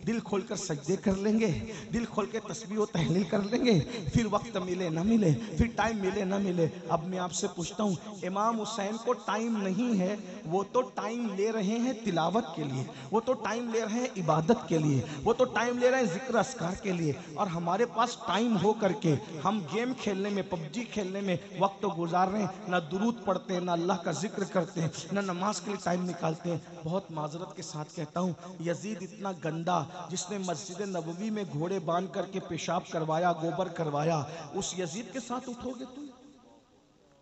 دل کھول کر سجدے کر لیں گے، دل کھول کے تسبیح و تحلیل کر لیں گے. پھر وقت ملے نہ ملے، پھر ٹائم ملے نہ ملے. اب میں آپ سے پوچھتا ہوں، امام حسین کو ٹائم نہیں ہے، وہ تو ٹائم لے رہے ہیں تلاوت کے لیے، وہ تو ٹائم لے رہے ہیں عبادت کے لیے، وہ تو ٹائم لے رہے ہیں ذکر اذکار کے لیے. اور ہمارے پاس ٹائم ہو کر کے ہم گیم کھیلنے میں، پب جی کھیلنے میں وقت گزار رہے ہیں، نہ درود پڑھتے ہیں، نہ اللہ کا ذکر کرتے ہیں، نہ نماز کے لیے ٹائم نکالتے ہیں. بہت معذرت کے ساتھ کہتا ہوں، یزید اتنا گندا جس نے مسجد نبوی میں گھوڑے باندھ کر کے پیشاب کروایا، گوبر کروایا، اس یزید کے ساتھ اٹھو گے تم؟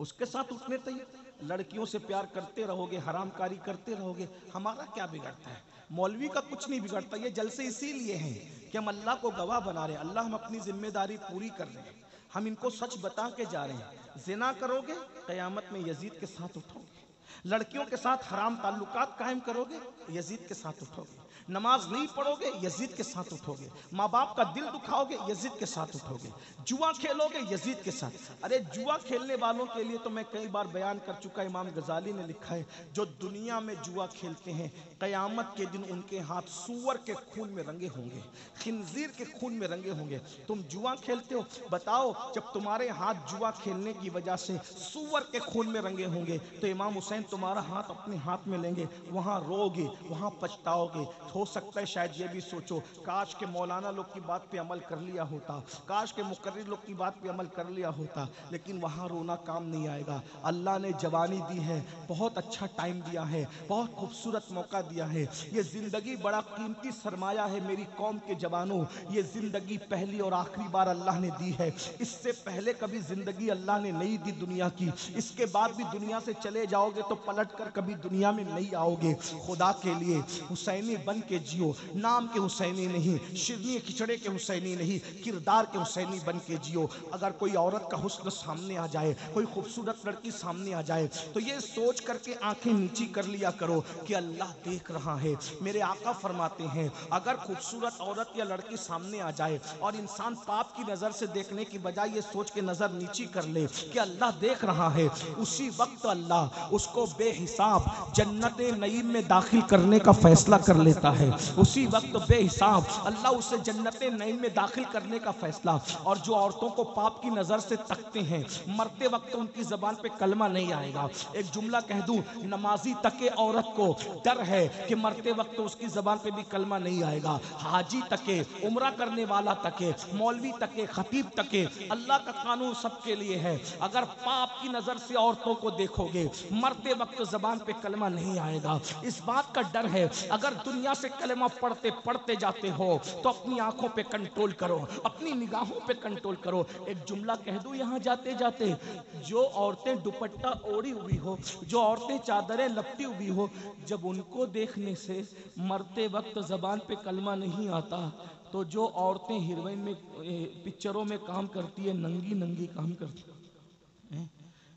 اس کے ساتھ اٹھنے تیار؟ لڑکیوں سے پیار کرتے رہو گے، حرام کاری کرتے رہو گے، ہمارا کیا بگڑتا ہے؟ مولوی کا کچھ نہیں بگڑتا. یہ جلسے اسی لیے ہیں کہ ہم اللہ کو گواہ بنا رہے ہیں. اللہ ہم اپنی ذمہ داری پوری کر رہے ہیں، ہم ان کو سچ بتا کے جا رہے ہیں. زنا کرو گے، قیامت میں یزید کے ساتھ اٹھو گے. لڑکیوں کے ساتھ حرام تعلقات قائم کرو گے، یزید کے ساتھ اٹھو گے. نماز نہیں پڑھو گے، یزید کے ساتھ اٹھو گے. ماں باپ کا دل دکھاؤ گے، یزید کے ساتھ اٹھو گے. جوا کھیلو گے، یزید کے ساتھ. ارے جوا کھیلنے والوں کے لیے تو میں کئی بار بیان کر چکا. امام غزالی نے لکھا ہے، جو دنیا میں جوا کھیلتے ہیں قیامت کے دن ان کے ہاتھ سور کے خون میں رنگے ہوں گے، خنزیر کے خون میں رنگے ہوں گے. تم جوا کھیلتے ہو، بتاؤ جب تمہارے ہاتھ جوا کھیلنے کی وجہ سے سور کے خون میں رنگے ہوں گے تو امام حسین تمہارا ہاتھ اپنے ہاتھ میں لیں گے، وہاں رو گے، وہاں پچھتاؤ گے. ہو سکتا ہے شاید یہ بھی سوچو، کاش کہ مولانا لوگ کی بات پہ عمل کر لیا ہوتا، کاش کہ مقرر لوگ کی بات پہ عمل کر لیا ہوتا. لیکن وہاں رونا کام نہیں آئے گا. اللہ نے جوانی دی ہے، بہت اچھا ٹائم دیا ہے، بہت خوبصورت موقع دیا ہے. یہ زندگی بڑا قیمتی سرمایہ ہے میری قوم کے جوانوں. یہ زندگی پہلی اور آخری بار اللہ نے دی ہے. اس سے پہلے کبھی زندگی اللہ نے نہیں دی دنیا کی. اس کے بعد بھی دنیا سے چلے جاؤ گے تو پلٹ کر کبھی دنیا میں نہیں آؤ گے. خدا کے لیے حسینی بن کے جیو. نام کے حسینی نہیں، شرنی کھچڑے کے حسینی نہیں، کردار کے حسینی بن کے جیو. اگر کوئی عورت کا حسن سامنے آ جائے، کوئی خوبصورت لڑکی سامنے آ جائے تو یہ سوچ کر کے آنکھیں نیچی کر لیا کرو کہ اللہ دیکھ رہا ہے. میرے آقا فرماتے ہیں، اگر خوبصورت عورت یا لڑکی سامنے آ جائے اور انسان پاپ کی نظر سے دیکھنے کی بجائے یہ سوچ کے نظر نیچی کر لے کہ اللہ دیکھ رہا ہے، اسی وقت اللہ اس کو بے حساب جنت نعیم میں داخل کرنے کا فیصلہ کر لیتا ہے. اسی وقت بے حساب اللہ اسے جنت نعیم میں داخل کرنے کا فیصلہ. اور جو عورتوں کو پاپ کی نظر سے تکتے ہیں، مرتے وقت ان کی زبان پہ کلمہ نہیں آئے گا. ایک جملہ کہہ دوں، نمازی تک عورت کو ڈر ہے کہ مرتے وقت اس کی زبان پہ بھی کلمہ نہیں آئے گا. حاجی تک، عمرہ کرنے والا تک، مولوی تک، خطیب تک، اللہ کا قانون سب کے لیے ہے. اگر پاپ کی نظر سے عورتوں کو دیکھو گے، مرتے وقت زبان پہ کلمہ نہیں آئے گا. اس بات کا ڈر ہے. اگر دنیا سے کلمہ پڑھتے جاتے ہو تو اپنی آنکھوں پہ کنٹرول کرو، اپنی نگاہوں پہ کنٹرول کرو. ایک جملہ کہہ دوں یہاں جاتے جاتے، جو عورتیں دوپٹہ اوڑی ہوئی ہو، جو عورتیں چادریں لپٹی ہوئی ہو، جب ان کو دیکھنے سے مرتے وقت زبان پہ کلمہ نہیں آتا تو جو عورتیں ہیروئن میں پکچروں میں کام کرتی ہے، ننگی ننگی کام کرتی ہیں،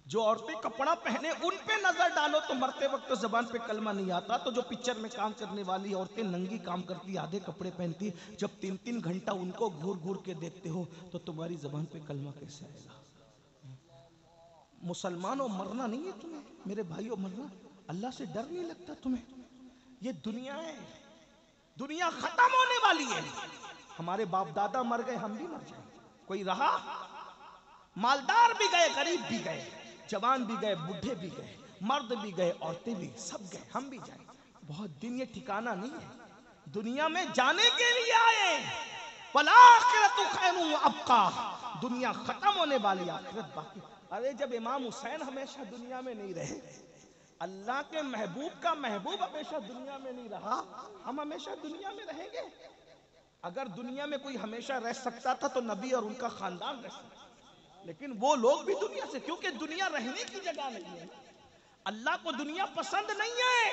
جو عورتیں کپڑا پہنے ان پہ نظر ڈالو تو مرتے وقت زبان پہ کلمہ نہیں آتا. تو جو پکچر میں کام کرنے والی عورتیں ننگی کام کرتی، آدھے کپڑے پہنتی، جب 3 گھنٹہ ان کو گھور گھور کے دیکھتے ہو تو تمہاری زبان پہ کلمہ کیسے آئے گا؟ مسلمانوں مرنا نہیں ہے تمہیں، میرے بھائیوں مرنا. اللہ سے ڈر نہیں لگتا تمہیں؟ یہ دنیا ہے، دنیا ختم ہونے والی ہے. ہمارے باپ دادا مر گئے، ہم بھی مر جائیں. کوئی رہا؟ مالدار بھی گئے، غریب بھی گئے، جوان بھی گئے، بڈھے بھی گئے، مرد بھی گئے، عورتیں بھی، سب گئے، ہم بھی جائیں. بہت دن یہ ٹھکانہ نہیں ہے. دنیا میں جانے کے لیے آئے. وَالْآخِرَةُ خَيْرٌ وَأَبْقَىٰ. دنیا ختم ہونے والی، آخرت باقی. ارے جب امام حسین ہمیشہ دنیا میں نہیں رہے، اللہ کے محبوب کا محبوب ہمیشہ دنیا میں نہیں رہا، ہم ہمیشہ دنیا میں رہیں گے؟ اگر دنیا میں کوئی ہمیشہ رہ سکتا تھا تو نبی اور ان کا خاندان رہ سکتا، لیکن وہ لوگ بھی دنیا سے، کیونکہ دنیا رہنے کی جگہ نہیں ہے، اللہ کو دنیا پسند نہیں ہے،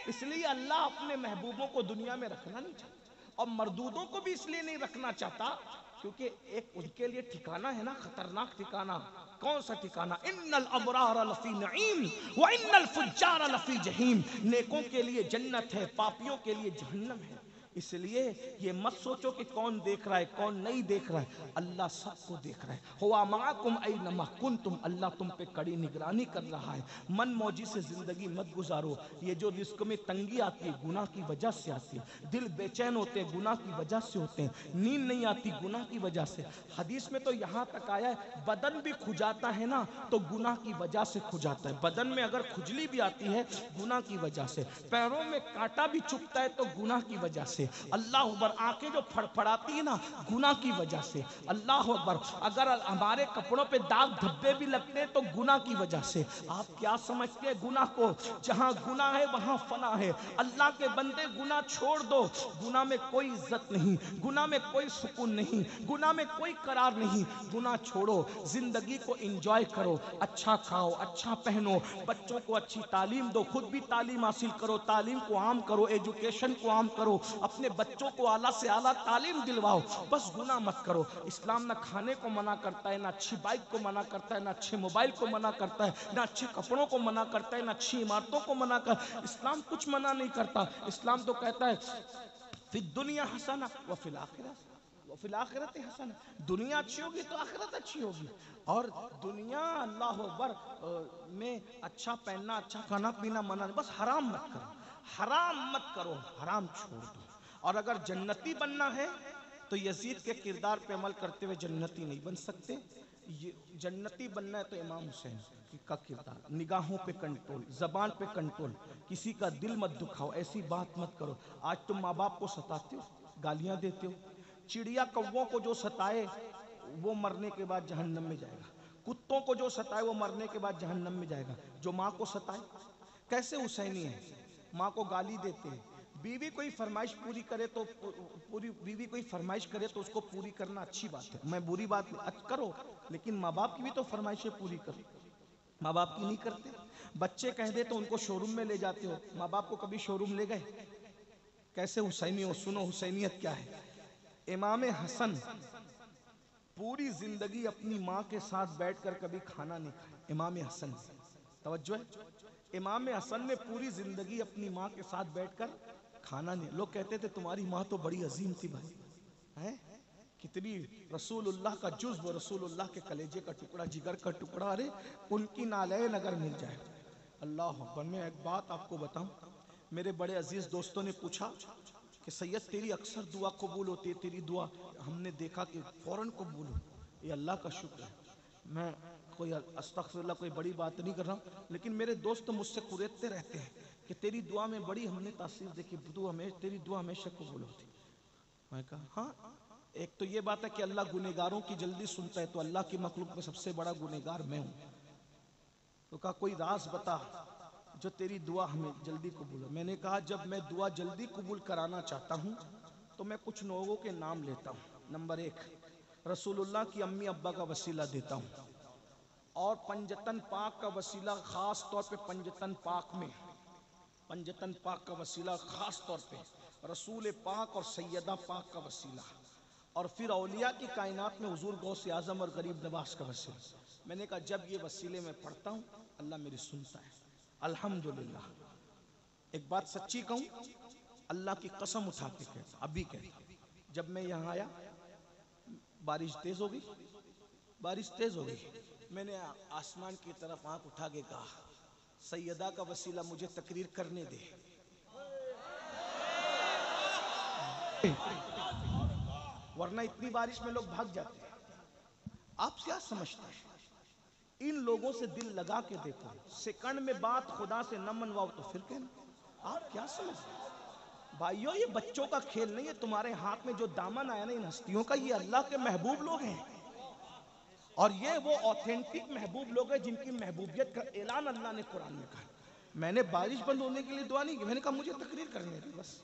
اس لیے اللہ اپنے محبوبوں کو دنیا میں رکھنا نہیں چاہتا، اور مردودوں کو بھی اس لیے نہیں رکھنا چاہتا کیونکہ ایک ان کے لیے ٹھکانہ ہے نا، خطرناک ٹھکانہ۔ کون سا ٹھکانہ؟ ان الابرار لفی نعیم وان الفجار لفی جہیم، نیکوں کے لیے جنت ہے، پاپیوں کے لیے جہنم ہے۔ اس لیے یہ مت سوچو کہ کون دیکھ رہا ہے کون نہیں دیکھ رہا ہے، اللہ سب کو دیکھ رہا ہے۔ ہوا معکم اینما کنتم، اللہ تم پہ کڑی نگرانی کر رہا ہے۔ من موجی سے زندگی مت گزارو، یہ جو رزق میں تنگی آتی ہے گناہ کی وجہ سے آتی ہے، دل بے چین ہوتے ہیں گناہ کی وجہ سے ہوتے ہیں، نیند نہیں آتی گناہ کی وجہ سے۔ حدیث میں تو یہاں تک آیا ہے بدن بھی کھجاتا ہے نا تو گناہ کی وجہ سے کھجاتا ہے، بدن میں اگر کھجلی بھی آتی ہے گناہ کی وجہ سے، پیروں میں کانٹا بھی چبھتا ہے تو گناہ کی وجہ سے، اللہ اکبر، آنکھیں جو پھڑپھڑاتی ہے نا گناہ کی وجہ سے، اللہ اکبر، اگر ہمارے کپڑوں پہ داغ دھبے بھی لگتے ہیں تو گناہ کی وجہ سے۔ آپ کیا سمجھتے ہیں گناہ کو؟ جہاں گناہ ہے وہاں فنا ہے۔ اللہ کے بندے گناہ چھوڑ دو، گناہ میں کوئی عزت نہیں، گناہ میں کوئی سکون نہیں، گناہ میں کوئی قرار نہیں، گناہ چھوڑو، زندگی کو انجوائے کرو، اچھا کھاؤ، اچھا پہنو، بچوں کو اچھی تعلیم دو، خود بھی تعلیم حاصل کرو، تعلیم کو عام کرو، ایجوکیشن کو عام کرو، اپنے بچوں کو اعلیٰ سے اعلیٰ تعلیم دلواؤ، بس گناہ مت کرو۔ اسلام نہ کھانے کو منع کرتا ہے، نہ اچھی بائک کو منع کرتا ہے، نہ اچھے موبائل کو منع کرتا ہے، نہ اچھے کپڑوں کو منع کرتا ہے، نہ اچھی عمارتوں کو منع کرتا ہے، اسلام کچھ منع نہیں کرتا۔ اسلام تو کہتا ہے فی الدنیا حسنہ وفی الآخرہ وفی الآخرت حسنہ، دنیا اچھی ہوگی تو آخرت اچھی ہوگی، اور دنیا اللہ اکبر میں اچھا پہننا اچھا کھانا پینا منع نہیں، بس حرام مت کرو، حرام مت کرو، حرام چھوڑ دو۔ اور اگر جنتی بننا ہے تو یزید کے کردار پہ عمل کرتے ہوئے جنتی نہیں بن سکتے، جنتی بننا ہے تو امام حسین کا کردار، نگاہوں پہ کنٹرول، زبان پہ کنٹرول، کسی کا دل مت دکھاؤ، ایسی بات مت کرو۔ آج تم ماں باپ کو ستاتے ہو، گالیاں دیتے ہو، چڑیا کووں کو جو ستائے وہ مرنے کے بعد جہنم میں جائے گا، کتوں کو جو ستائے وہ مرنے کے بعد جہنم میں جائے گا، جو ماں کو ستائے کیسے حسینی ہے؟ ماں کو گالی دیتے ہیں، بیوی کوئی فرمائش پوری کرے تو بیوی کوئی فرمائش کرے تو اس کو پوری کرنا اچھی بات ہے، میں بری بات نہیں کرو، لیکن ماں باپ کی بھی تو فرمائشیں پوری کرو، ماں باپ کی نہیں کرتے۔ بچے کہہ دے تو ان کو شو روم میں لے جاتے ہو، ماں باپ کو کبھی شو روم لے گئے؟ کیسے حسینی ہو؟ سنو حسینیت کیا ہے۔ امام حسن پوری زندگی اپنی ماں کے ساتھ بیٹھ کر کبھی کھانا نہیں کھایا، امام حسن، توجہ ہے، امام حسن نے پوری زندگی اپنی ماں کے ساتھ بیٹھ کر کھانا نہیں۔ لوگ کہتے تھے تمہاری ماں تو بڑی عظیم تھی بھائی، ہیں کتنی رسول اللہ کا جزو، رسول اللہ کے کلیجے کا ٹکڑا، جگر کا ٹکڑا، ارے ان کی نالین اگر مل جائے۔ اللہ اکبر، میں ایک بات آپ کو بتاؤں، میرے بڑے عزیز دوستوں نے پوچھا کہ سید تیری اکثر دعا قبول ہوتی ہے، تیری دعا ہم نے دیکھا کہ فوراً قبول ہو، یہ اللہ کا شکر ہے۔ میں کوئی استغفر اللہ کوئی بڑی بات نہیں کر رہا ہوں، لیکن میرے دوست مجھ سے قریدتے رہتے ہیں کہ تیری دعا میں بڑی ہم نے تاثیر دیکھی، تیری دعا ہمیشہ قبول ہوتی۔ میں کہا ہاں، ایک تو یہ بات ہے کہ اللہ گنہگاروں کی جلدی سنتا ہے، تو اللہ کی مخلوق میں سب سے بڑا گنہگار میں ہوں۔ تو کہا کوئی راز بتا جو تیری دعا ہمیں جلدی قبول ہو۔ میں نے کہا جب میں دعا جلدی قبول کرانا چاہتا ہوں تو میں کچھ لوگوں کے نام لیتا ہوں۔ نمبر 1، رسول اللہ کی امی ابا کا وسیلہ دیتا ہوں، اور پنجتن پاک کا وسیلہ خاص طور پہ، پنجتن پاک میں، پنجتن پاک کا وسیلہ خاص طور پہ، رسول پاک اور سیدہ پاک کا وسیلہ، اور پھر اولیاء کی کائنات میں حضور غوث اعظم اور غریب نواز کا وسیلہ۔ میں نے کہا جب یہ وسیلے میں پڑھتا ہوں اللہ میری سنتا ہے، الحمدللہ۔ ایک بات سچی کہوں، اللہ کی قسم اٹھا کے کہتا، ابھی کہتا، جب میں یہاں آیا بارش تیز ہو گئی، بارش تیز ہو گئی، میں نے آسمان کی طرف آنکھ اٹھا کے کہا سیدہ کا وسیلہ مجھے تقریر کرنے دے۔ ورنہ اتنی بارش میں لوگ بھاگ جاتے ہیں۔ آپ کیا سمجھتے ہیں؟ ان لوگوں سے دل لگا کے دیکھو، سیکنڈ میں بات خدا سے نہ منواؤ تو پھر کہنا، آپ کیا سمجھتے ہیں؟ بھائیو یہ بچوں کا کھیل نہیں ہے، تمہارے ہاتھ میں جو دامن آیا نا ان ہستیوں کا، یہ اللہ کے محبوب لوگ ہیں، اور یہ وہ اوتھینٹک محبوب لوگ ہیں جن کی محبوبیت کا اعلان اللہ نے قرآن میں کہا۔ میں نے بارش بند ہونے کے لیے دعا نہیں کی، میں نے کہا مجھے تقریر کرنے دی، بس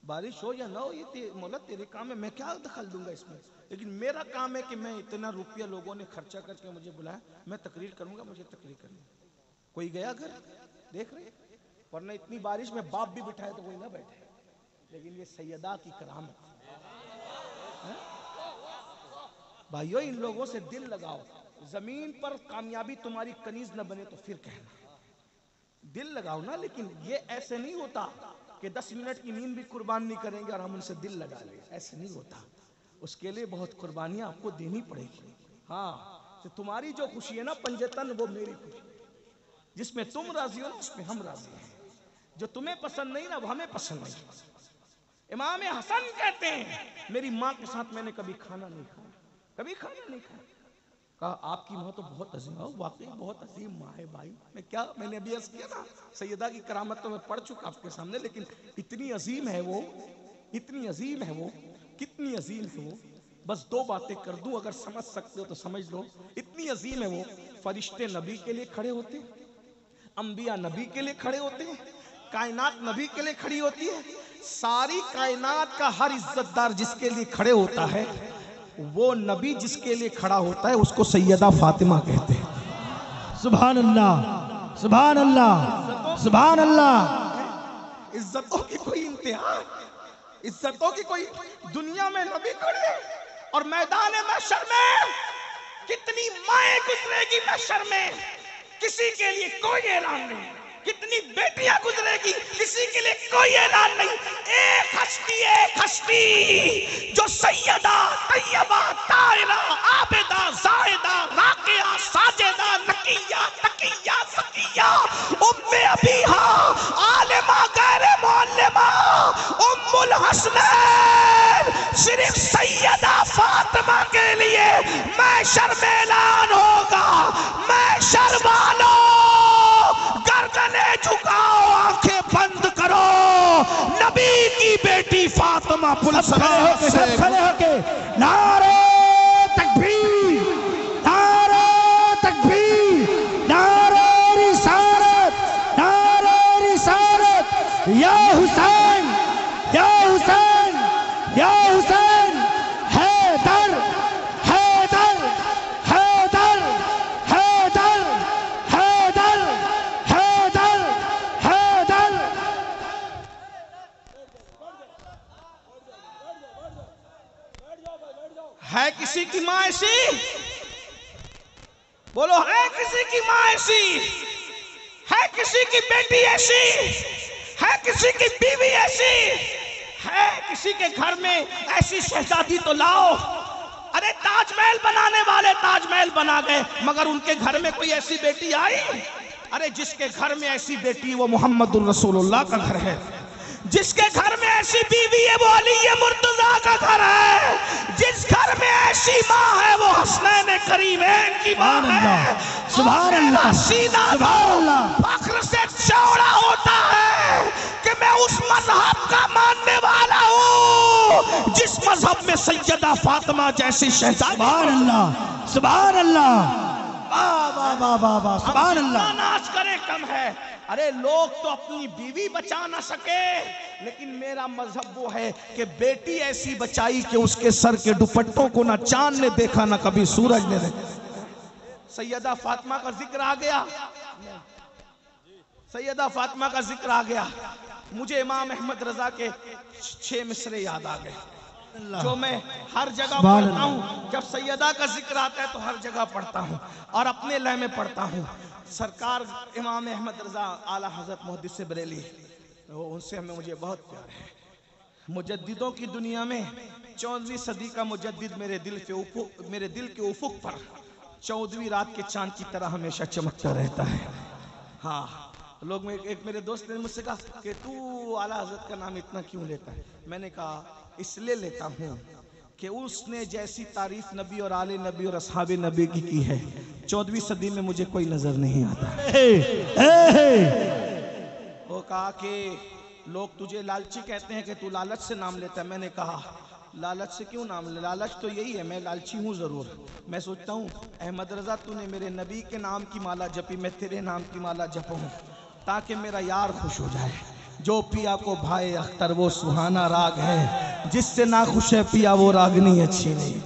بارش ہو یا نہ ہو یہ مولا تیرے کام ہے، میں کیا دخل دوں گا اس میں، لیکن میرا کام ہے کہ میں اتنا روپیہ لوگوں نے خرچہ کر کے مجھے بلایا، میں تقریر کروں گا، مجھے تقریر کرنی۔ کوئی گیا گھر دیکھ رہے، ورنہ اتنی بارش میں باپ بھی بٹھائے تو کوئی نہ بیٹھے، لیکن یہ سیدہ کی کرامت۔ بھائیو ان لوگوں سے دل لگاؤ، زمین پر کامیابی تمہاری کنیز نہ بنے تو پھر کہنا، دل لگاؤ نا، لیکن یہ ایسے نہیں ہوتا کہ 10 منٹ کی نیند بھی قربان نہیں کریں گے اور ہم ان سے دل لگا لیں، ایسے نہیں ہوتا، اس کے لیے بہت قربانیاں آپ کو دینی پڑے گی۔ ہاں کہ تمہاری جو خوشی ہے نا پنجتن، وہ میری خوشی، جس میں تم راضی ہو نا اس میں ہم راضی ہیں، جو تمہیں پسند نہیں نا وہ ہمیں پسند نہیں۔ امام حسن کہتے ہیں میری ماں کے ساتھ میں نے کبھی کھانا نہیں کھایا، کبھی کھانا نہیں کھایا۔ کہا آپ کی ماں تو بہت عظیم ہے، واقعی بہت عظیم ماں ہے بھائی، میں نے ابھی عرض کیا نا سیدہ کی کرامت تو میں پڑھ چکا آپ کے سامنے، لیکن اتنی عظیم ہے وہ، اتنی عظیم ہے وہ، کتنی عظیم ہے وہ، بس 2 باتیں کر دوں، اگر سمجھ سکتے ہو تو سمجھ لو۔ اتنی عظیم ہے وہ، فرشتے نبی کے لیے کھڑے ہوتے ہیں، انبیاء نبی کے لیے کھڑے ہوتے ہیں، کائنات نبی کے لیے کھڑی ہوتی ہے، ساری کائنات کا ہر عزت دار جس کے لیے کھڑے ہوتا ہے، وہ نبی جس کے لیے کھڑا ہوتا ہے اس کو سیدہ فاطمہ کہتے ہیں۔ سبحان اللہ، سبحان اللہ، سبحان اللہ۔ عزتوں کی کوئی انتہا، عزتوں کی کوئی، دنیا میں نبی کھڑے اور میدان محشر میں کتنی مائیں گزرے گی محشر میں، کسی کے لیے کوئی اعلان نہیں، کتنی بیٹیاں گزرے گی کسی کے لیے کوئی اعلان نہیں، ایک ہستی جو سیدہ طیبہ طاہرہ عابدہ زاہدہ راقیہ ساجدہ نقیہ تقیہ زکیہ ام ابیہا عالمہ غیر معلمہ ام الحسنین، صرف سیدہ فاطمہ کے لیے محشر میں اعلان ہوگا، محشر والوں گردنیں جھکاؤ، آنکھیں بند کرو، نبی کی بیٹی فاطمہ سب کھڑے ہو کے نعرہ تکبیر، نعرہ تکبیر، نعرہ رسالت، نعرہ رسالت، یا حسین، یا حسین، یا حسین، حیدر، حیدر، حیدر، حیدر، حیدر، حیدر، حیدر۔ ہے کسی کی ماں ایسی؟ بولو ہے کسی کی ماں ایسی؟ ہے کسی کی بیٹی ایسی؟ ہے کسی کی بیوی ایسی؟ ہے کسی کے گھر میں ایسی شہزادی تو لاؤ۔ ارے تاج محل بنانے والے تاج محل بنا گئے، مگر ان کے گھر میں کوئی ایسی بیٹی آئی؟ ارے جس کے گھر میں ایسی بیٹی وہ محمد الرسول اللہ کا گھر ہے، جس کے گھر میں ایسی بیوی ہے وہ علی مرتضیٰ کا گھر ہے، جس گھر میں ایسی ماں ہے وہ حسنین کریمین کی ماں ہے۔ سبحان اللہ، سینہ سبحان اللہ۔ فخر سے چوڑا ہوتا ہے کہ میں اس مذہب کا ماننے والا ہوں جس مذہب میں سیدہ فاطمہ جیسی شہزادی۔ سبحان اللہ، سبحان اللہ، واہ واہ واہ واہ، سبحان اللہ۔ ناچ کرے کم ہے، ارے لوگ تو اپنی بیوی بچا نہ سکے، لیکن میرا مذہب وہ ہے کہ بیٹی ایسی بچائی کہ اس کے سر کے دوپٹوں کو نہ چاند نے دیکھا نہ کبھی سورج نے دیکھا۔ سیدہ فاطمہ کا ذکر آ گیا، سیدہ فاطمہ کا ذکر آ گیا، مجھے امام احمد رضا کے 6 مصرے یاد آ گئے جو میں ہر جگہ پڑھتا ہوں، جب سیدہ کا ذکر آتا ہے تو ہر جگہ پڑھتا ہوں اور اپنے لے میں پڑھتا ہوں۔ سرکار امام احمد رضا اعلیٰ حضرت محدث بریلی، ان سے ہمیں مجھے بہت پیار ہے۔ مجددوں کی دنیا میں 14ویں صدی کا مجدد میرے دل کے افق پر 14ویں رات کے چاند کی طرح ہمیشہ چمکتا رہتا ہے۔ ہاں لوگ ایک میرے دوست نے مجھ سے کہا کہ تو اعلیٰ حضرت کا نام اتنا کیوں لیتا ہے؟ میں نے کہا اس لیے لیتا ہوں کہ اس نے جیسی تعریف نبی اور آل نبی اور اصحاب نبی کی ہے 14ویں صدی میں مجھے کوئی نظر نہیں آتا۔ وہ کہا کہ لوگ تجھے لالچی کہتے ہیں کہ تو لالچ سے نام لیتا ہے۔ میں نے کہا لالچ سے کیوں نام لے، لالچ تو یہی ہے، میں لالچی ہوں ضرور، میں سوچتا ہوں احمد رضا تو نے میرے نبی کے نام کی مالا جپی، میں تیرے نام کی مالا جپوں تاکہ میرا یار خوش ہو جائے، جو پیا کو بھائے اختر وہ سہانا راگ ہے، جس سے ناخوش ہے پیا وہ راگنی اچھی نہیں۔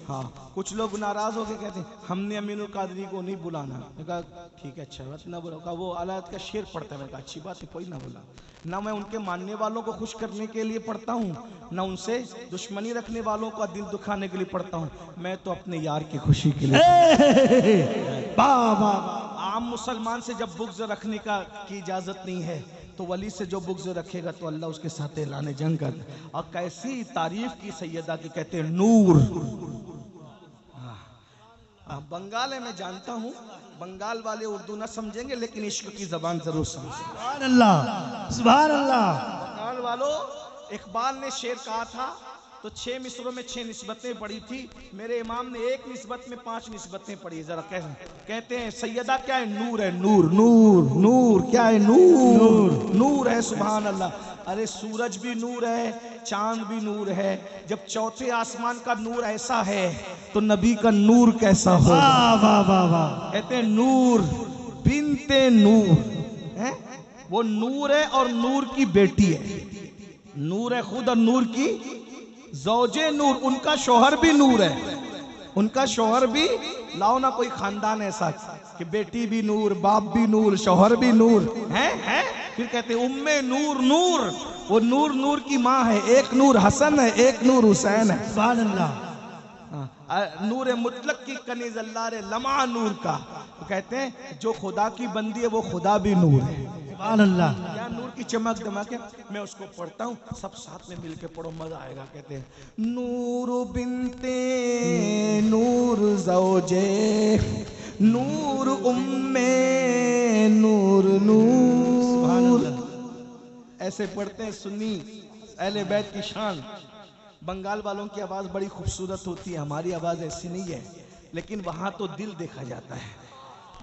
ہاں کچھ لوگ ناراض ہو کے کہتے ہیں ہم نے امین القادری کو نہیں بلانا۔ میں کہا ٹھیک ہے اچھا بات نہ بولا، کہا وہ آلات کا شعر پڑھتا ہے۔ میں کہا اچھی بات ہے کوئی نہ بولا، نہ میں ان کے ماننے والوں کو خوش کرنے کے لیے پڑھتا ہوں، نہ ان سے دشمنی رکھنے والوں کا دل دکھانے کے لیے پڑھتا ہوں، میں تو اپنے یار کی خوشی کے لیے۔ بابا عام مسلمان سے جب بغض رکھنے کی اجازت نہیں ہے تو ولی سے جو بغض رکھے گا تو اللہ اس کے ساتھ اعلان جنگ کر۔ اور کیسی تعریف کی سیدہ کی، کہتے ہیں نور۔ بنگال ہے میں جانتا ہوں، بنگال والے اردو نہ سمجھیں گے لیکن عشق کی زبان ضرور سمجھیں گے۔ سبحان اللہ سبحان اللہ۔ بنگال والوں، اقبال نے شعر کہا تھا تو 6 مصروں میں 6 نسبتیں پڑھی تھی، میرے امام نے ایک نسبت میں 5 نسبتیں پڑھی۔ ذرا کہتے ہیں سیدہ کیا ہے؟ نور ہے، نور نور نور کیا ہے؟ نور نور ہے، سبحان اللہ۔ ارے سورج بھی نور ہے، چاند بھی نور ہے، جب چوتھے آسمان کا نور ایسا ہے تو نبی کا نور کیسا ہوگا؟ کہتے ہیں نور بنت نور، وہ نور ہے اور نور کی بیٹی ہے، نور ہے خود اور نور کی زوجے نور، ان کا شوہر بھی نور ہے، ان کا شوہر بھی، لاؤ نا کوئی خاندان ایسا کہ بیٹی بھی نور، باپ بھی نور، شوہر بھی نور ہے۔ پھر کہتے ہیں ام نور نور، وہ نور نور کی ماں ہے، ایک نور حسن ہے ایک نور حسین ہے، سبحان اللہ۔ نور مطلق کی کنیز اللہ رے لمعہ نور کا، وہ کہتے ہیں جو خدا کی بندی ہے وہ خدا بھی نور ہے، سبحان اللہ۔ کیا نور کی چمک دمک ہے۔ میں اس کو پڑھتا ہوں، سب ساتھ میں مل کے پڑھو، مزہ آئے گا۔ کہتے ہیں نور بنت نور زوجے نور ام نور نور، ایسے پڑھتے ہیں سنی اہل بیت کی شان۔ بنگال والوں کی آواز بڑی خوبصورت ہوتی ہے، ہماری آواز ایسی نہیں ہے، لیکن وہاں تو دل دیکھا جاتا ہے۔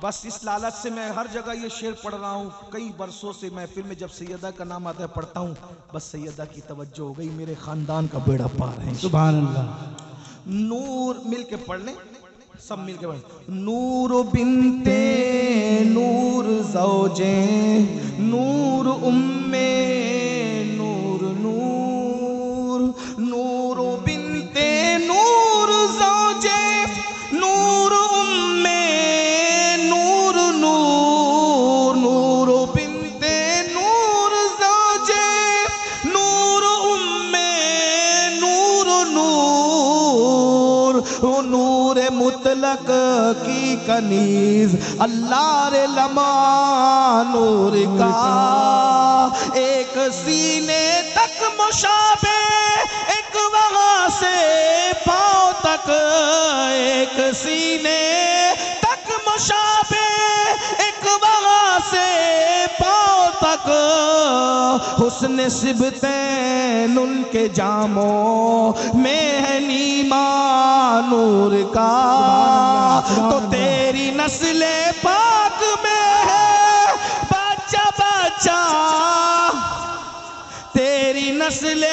بس اس لالچ سے میں ہر جگہ یہ شعر پڑھ رہا ہوں، کئی برسوں سے محفل میں جب سیدہ کا نام آتا ہے پڑھتا ہوں، بس سیدہ کی توجہ ہو گئی، میرے خاندان کا بیڑا پار ہے۔ سبحان اللہ۔ نور مل کے پڑھ لیں، سب مل کے پڑھ لیں۔ نور بنت نور زوجیں نور ام نور نور، نور بنت نور زوجیں نور ام نور نور، نور بنت نور زوجیں نور ام نور نور، نور مطلق کی کنیز اللہ رے لمعہ نور کا، ایک سینے تک مشابہ ایک وہاں سے پاؤں تک، ایک سینے تک مشابہ ایک وہاں سے پاؤں تک، حسن سبتین ان کے جاموں میں ہے نیما نور کا، تو تیری نسل پاک میں ہے بچہ بچہ، تیری نسل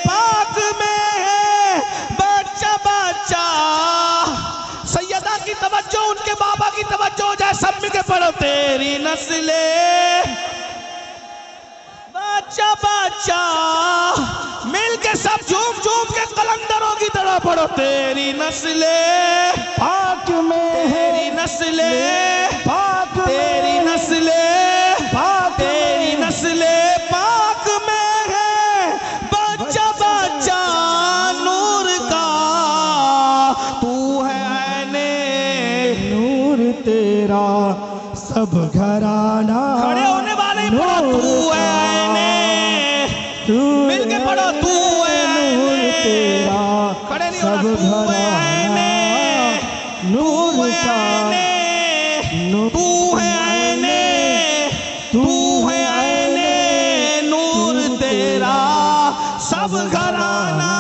پاک میں ہے بچہ بچہ۔ سیدہ کی توجہ ان کے بابا کی توجہ ہو جائے، سب مل کے پڑھو تیری نسل بچہ بچہ، مل کے سب جھوم جھوم کے قلندروں کی طرح پڑھو تیری نسل پاک میں ہے، تیری نسل پاک تیری نسل پاک تیری نسل پاک میں ہے بچہ بچہ نور کا، تو ہے عین نور تیرا سب گھرانہ، کھڑے ہونے والے ہی پڑھو تو ہے عین، مل کے پڑھو تو ہے عین، تیرا کھڑے نہیں سب ہونا، تو ہے عین نور کا، تو ہے عین، تو ہے عین نور تیرا سب گھرانہ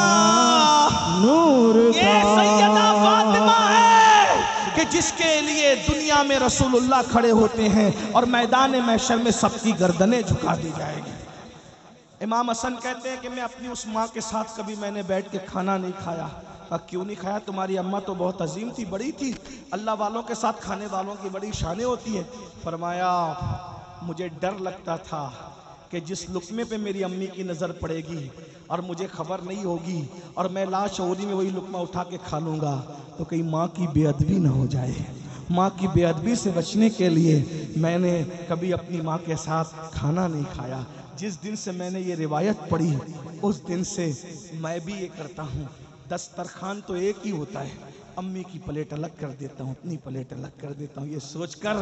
نور کا۔ یہ سیدہ فاطمہ ہے کہ جس کے لیے دنیا میں رسول اللہ کھڑے ہوتے ہیں اور میدان محشر میں سب کی گردنیں جھکا دی جائے گی۔ امام حسن کہتے ہیں کہ میں اپنی اس ماں کے ساتھ کبھی میں نے بیٹھ کے کھانا نہیں کھایا۔ کیوں نہیں کھایا؟ تمہاری اماں تو بہت عظیم تھی، بڑی تھی، اللہ والوں کے ساتھ کھانے والوں کی بڑی شانیں ہوتی ہیں۔ فرمایا مجھے ڈر لگتا تھا کہ جس لقمے پہ میری امی کی نظر پڑے گی اور مجھے خبر نہیں ہوگی اور میں لاشعوری میں وہی لقمہ اٹھا کے کھا لوں گا تو کہیں ماں کی بے ادبی نہ ہو جائے۔ ماں کی بے ادبی سے بچنے کے لیے میں نے کبھی اپنی ماں کے ساتھ کھانا نہیں کھایا۔ جس دن سے میں نے یہ روایت پڑھی اس دن سے میں بھی یہ کرتا ہوں، دسترخوان تو ایک ہی ہوتا ہے، امی کی پلیٹ الگ کر دیتا ہوں، اپنی پلیٹ الگ کر دیتا ہوں، یہ سوچ کر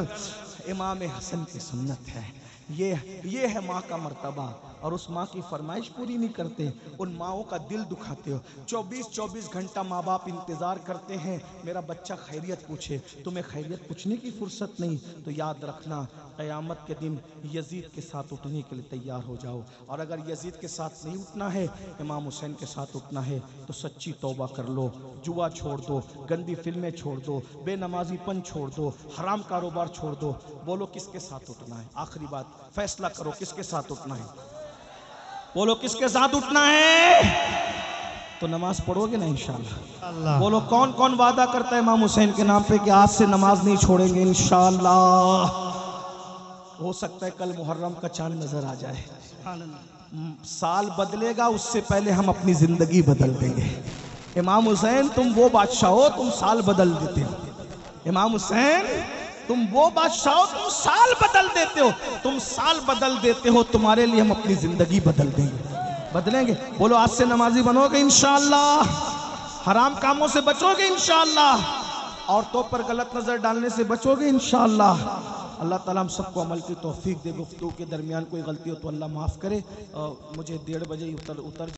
امام حسن کی سنت ہے، یہ ہے ماں کا مرتبہ۔ اور اس ماں کی فرمائش پوری نہیں کرتے، ان ماؤں کا دل دکھاتے ہو۔ 24 گھنٹہ ماں باپ انتظار کرتے ہیں میرا بچہ خیریت پوچھے، تمہیں خیریت پوچھنے کی فرصت نہیں، تو یاد رکھنا قیامت کے دن یزید کے ساتھ اٹھنے کے لیے تیار ہو جاؤ۔ اور اگر یزید کے ساتھ نہیں اٹھنا ہے، امام حسین کے ساتھ اٹھنا ہے تو سچی توبہ کر لو، جوا چھوڑ دو، گندی فلمیں چھوڑ دو، بے نمازی پن چھوڑ دو، حرام کاروبار چھوڑ دو۔ بولو کس کے ساتھ اٹھنا ہے؟ آخری بات، فیصلہ کرو کس کے ساتھ اٹھنا ہے؟ بولو کس کے ساتھ اٹھنا ہے؟ تو نماز پڑھو گے نا انشاءاللہ؟ بولو کون کون وعدہ کرتا ہے امام حسین کے نام پہ کہ آج سے نماز نہیں چھوڑیں گے انشاءاللہ؟ ہو سکتا ہے کل محرم کا چاند نظر آ جائے، سال بدلے گا اس سے پہلے ہم اپنی زندگی بدل دیں گے۔ امام حسین تم وہ بادشاہ ہو تم سال بدل دیتے ہو، امام حسین تم وہ بادشاہ ہو تم سال بدل دیتے ہو، تم سال بدل دیتے ہو، تمہارے لیے ہم اپنی زندگی بدل دیں گے، بدلیں گے۔ بولو آج سے نمازی بنو گے انشاءاللہ، حرام کاموں سے بچو گے انشاءاللہ، عورتوں پر غلط نظر ڈالنے سے بچو گے انشاءاللہ۔ اللہ تعالیٰ ہم سب کو عمل کی توفیق دے۔ گفتگو کے درمیان کوئی غلطی ہو تو اللہ معاف کرے۔ مجھے 1:30 بجے اتر